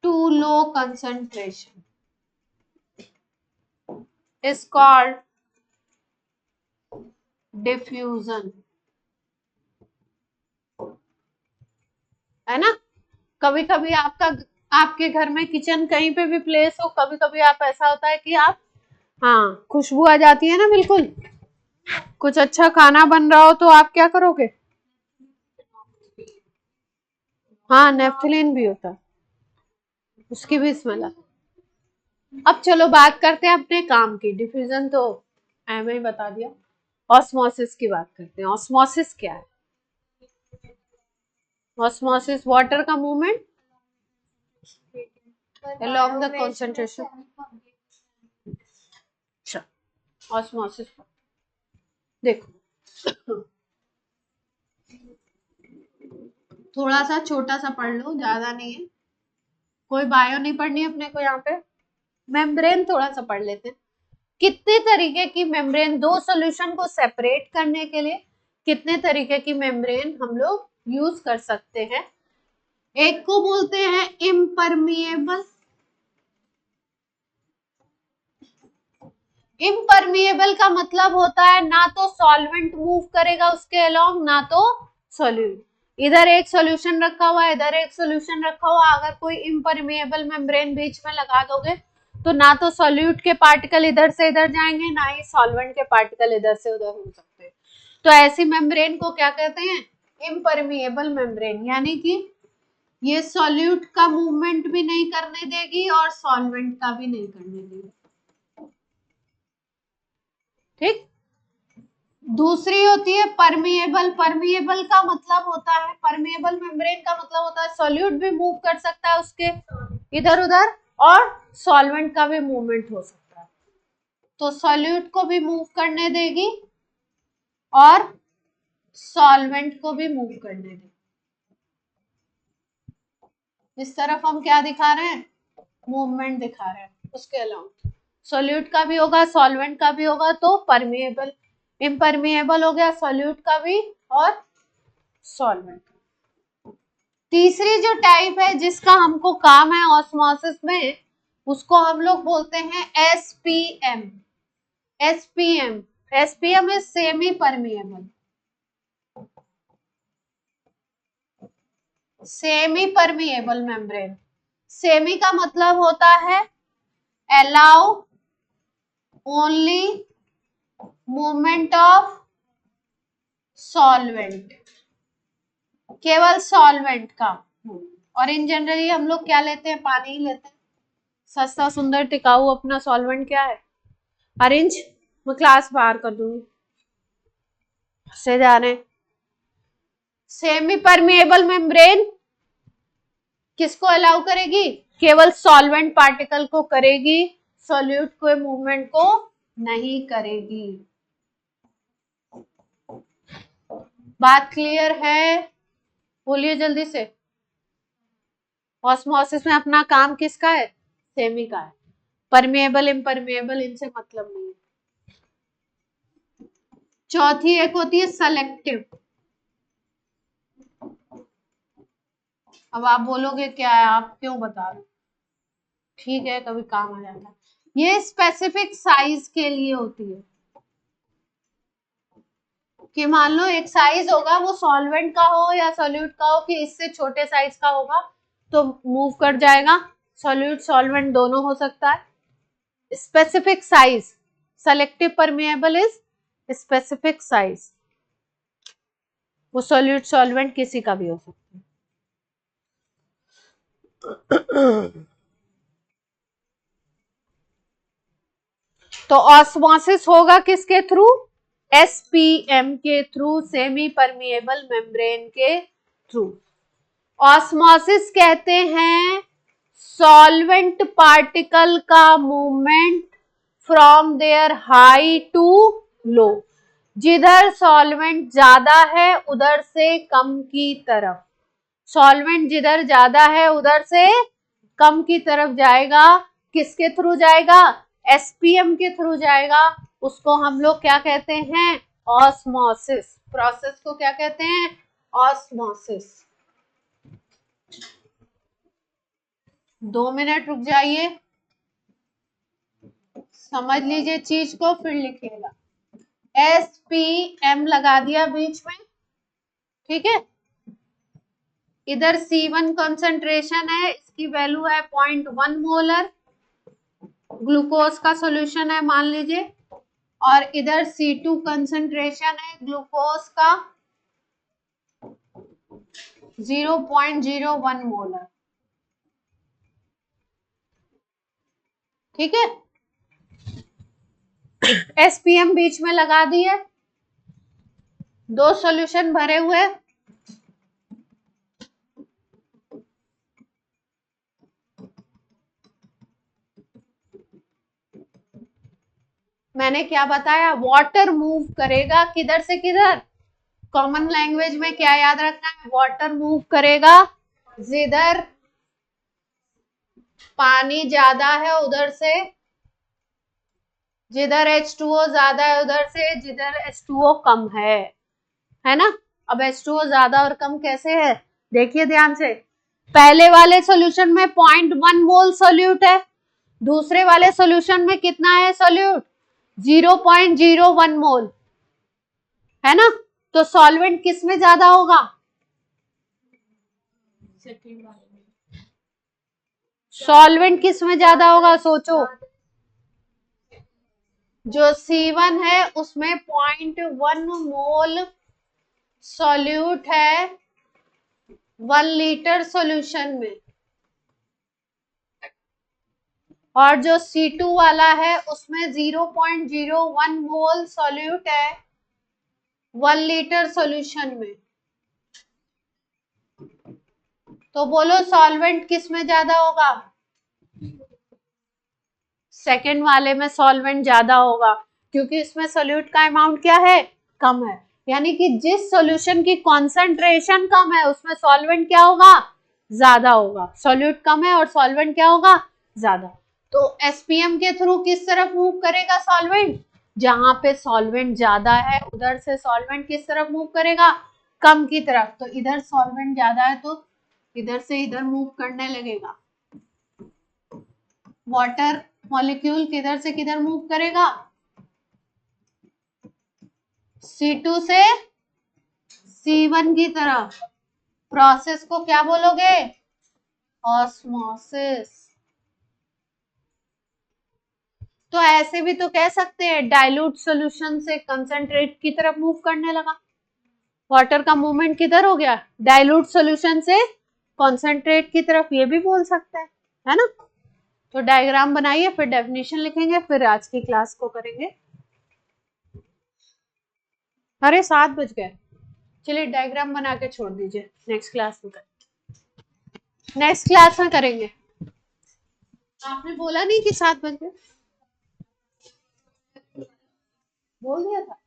to low concentration is called diffusion, है ना. कभी कभी आपके घर में किचन कहीं पे भी प्लेस हो, कभी कभी आप ऐसा होता है कि आप, हाँ, खुशबू आ जाती है ना, बिल्कुल कुछ अच्छा खाना बन रहा हो तो आप क्या करोगे, हाँ, नेफ्थलीन भी होता है, उसकी भी स्मेल आती. अब चलो बात करते हैं अपने काम की. डिफ्यूजन तो एम ही बता दिया. ऑस्मोसिस की बात करते हैं. ऑस्मोसिस क्या है, ऑस्मोसिस वाटर का मूवमेंट along the concentration. अच्छा, ऑस्मोसिस देखो, थोड़ा सा छोटा सा पढ़ लो, ज्यादा नहीं है, कोई बायो नहीं पढ़नी है अपने को. यहाँ पे मेम्ब्रेन थोड़ा सा पढ़ लेते हैं. कितने तरीके की मेम्ब्रेन, दो सॉल्यूशन को सेपरेट करने के लिए कितने तरीके की मेम्ब्रेन हम लोग यूज कर सकते हैं. एक को बोलते हैं इम्परमिएबल. इम्परमिएबल का मतलब होता है ना तो सॉल्वेंट मूव करेगा उसके अलोंग, ना तो सॉल्यूट. इधर एक सॉल्यूशन रखा हुआ है, इधर एक सॉल्यूशन रखा हुआ, अगर कोई इम्परमिएबल मेम्ब्रेन बीच में लगा दोगे तो ना तो सॉल्यूट के पार्टिकल इधर से इधर जाएंगे, ना ही सॉल्वेंट के पार्टिकल इधर से उधर हो सकते हैं. तो ऐसी मेम्ब्रेन को क्या कहते हैं, इम्परमिएबल मेम्ब्रेन. यानी कि ये सॉल्यूट का मूवमेंट भी नहीं करने देगी और सॉल्वेंट का भी नहीं करने देगी. ठीक. दूसरी होती है परमिएबल. परमिएबल का मतलब होता है, परमिएबल मेम्ब्रेन का मतलब होता है सॉल्यूट भी मूव कर सकता है उसके इधर उधर और सॉल्वेंट का भी मूवमेंट हो सकता है. तो सॉल्यूट को भी मूव करने देगी और सॉल्वेंट को भी मूव करने देगी. इस तरफ हम क्या दिखा रहे हैं, मूवमेंट दिखा रहे हैं. उसके अलावा सॉल्यूट का भी होगा, सॉल्वेंट का भी होगा, तो परमिएबल, इम्परमिएबल हो गया सॉल्यूट का भी और सॉल्वेंट. तीसरी जो टाइप है जिसका हमको काम है ऑस्मोसिस में, उसको हम लोग बोलते हैं SPM. SPM. SPM is semi permeable. Semi permeable membrane. Semi का मतलब होता है allow only movement of solvent, केवल सॉल्वेंट का. और इन जनरली हम लोग क्या लेते हैं, पानी ही लेते हैं. सस्ता सुंदर टिकाऊ अपना सॉल्वेंट क्या है, ऑरेंज. मैं क्लास बाहर कर दूंगी से जा रहे. सेमी परमिएबल मेम्ब्रेन किसको अलाउ करेगी, केवल सॉल्वेंट पार्टिकल को करेगी, सॉल्यूट के मूवमेंट को नहीं करेगी. बात क्लियर है, बोलिए जल्दी से. ऑस्मोसिस में अपना काम किसका है, सेमी का है. परमिएबल इम्परमिएबल इनसे मतलब नहीं है. चौथी एक होती है सेलेक्टिव. अब आप बोलोगे क्या है, आप क्यों बता रहे, ठीक है कभी काम आ जाता है. ये स्पेसिफिक साइज के लिए होती है कि मान लो एक साइज होगा वो सॉल्वेंट का हो या सॉल्यूट का हो, कि इससे छोटे साइज का होगा तो मूव कर जाएगा. सॉल्यूट सॉल्वेंट दोनों हो सकता है. Specific size, selective permeable is specific size. वो सॉल्यूट सॉल्वेंट किसी का भी हो सकता है. तो ऑस्मोसिस होगा किसके थ्रू, SPM के थ्रू, सेमी परमिएबल मेम्ब्रेन के थ्रू. ऑस्मोसिस कहते हैं सॉल्वेंट पार्टिकल का movement from there high to low. जिधर सॉल्वेंट ज्यादा है उधर से कम की तरफ. सॉल्वेंट जिधर ज्यादा है उधर से कम की तरफ जाएगा. किसके थ्रू जाएगा, SPM के थ्रू जाएगा. उसको हम लोग क्या कहते हैं, ऑस्मोसिस. प्रोसेस को क्या कहते हैं, ऑस्मोसिस. 2 मिनट रुक जाइए, समझ लीजिए चीज को, फिर लिखिएगा. SPM लगा दिया बीच में, ठीक है. इधर C1 कंसंट्रेशन है, इसकी वैल्यू है 0.1 मोलर, ग्लूकोज का सॉल्यूशन है मान लीजिए. और इधर C2 कंसंट्रेशन है ग्लूकोज का 0.01 मोलर, ठीक है. SPM बीच में लगा दिए, 2 सॉल्यूशन भरे हुए. मैंने क्या बताया, वाटर मूव करेगा किधर से किधर. कॉमन लैंग्वेज में क्या याद रखना है, वाटर मूव करेगा जिधर पानी ज्यादा है उधर से, जिधर H2O ज्यादा है उधर से, जिधर H2O कम है ना. अब H2O ज्यादा और कम कैसे है, देखिए ध्यान से. पहले वाले सॉल्यूशन में 0.1 मोल सॉल्यूट है, दूसरे वाले सॉल्यूशन में कितना है सॉल्यूट, 0.01 मोल है ना. तो सॉल्वेंट किस में ज्यादा होगा, सॉल्वेंट किस में ज्यादा होगा, सोचो. जो C1 है उसमें 0.1 मोल सॉल्यूट है 1 लीटर सॉल्यूशन में, और जो C2 वाला है उसमें 0.01 मोल सॉल्यूट है 1 लीटर सॉल्यूशन में. तो बोलो सॉल्वेंट किस में ज्यादा होगा, सेकेंड वाले में सॉल्वेंट ज्यादा होगा, क्योंकि इसमें सॉल्यूट का अमाउंट क्या है, कम है. यानी कि जिस सॉल्यूशन की कॉन्सेंट्रेशन कम है उसमें सॉल्वेंट क्या होगा, ज्यादा होगा. सॉल्यूट कम है और सॉल्वेंट क्या होगा, ज्यादा. तो SPM के थ्रू किस तरफ मूव करेगा सॉल्वेंट, जहां पे सॉल्वेंट ज्यादा है उधर से सॉल्वेंट किस तरफ मूव करेगा, कम की तरफ. तो इधर सॉल्वेंट ज्यादा है तो इधर से इधर मूव करने लगेगा. वाटर मॉलिक्यूल किधर से किधर मूव करेगा, C2 से C1 की तरफ प्रोसेस को क्या बोलोगे? ऑस्मोसिस। तो ऐसे भी तो कह सकते हैं डाइल्यूट सॉल्यूशन से कंसंट्रेट की तरफ मूव करने लगा। वाटर का मूवमेंट किधर हो गया? डाइल्यूट सॉल्यूशन से कंसंट्रेट की तरफ, ये भी बोल सकते हैं, है ना? तो डायग्राम बनाइए, फिर डेफिनेशन लिखेंगे, फिर आज की क्लास को करेंगे। अरे 7 बज गए, चलिए डायग्राम बना के छोड़ दीजिए, नेक्स्ट क्लास में करेंगे। नेक्स्ट क्लास में करेंगे। आपने बोला नहीं कि 7 बज गए? बोल दिया था।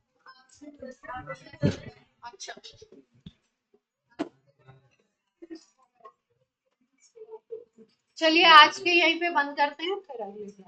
अच्छा, चलिए आज के यहीं पे बंद करते हैं, फिर अगली क्लास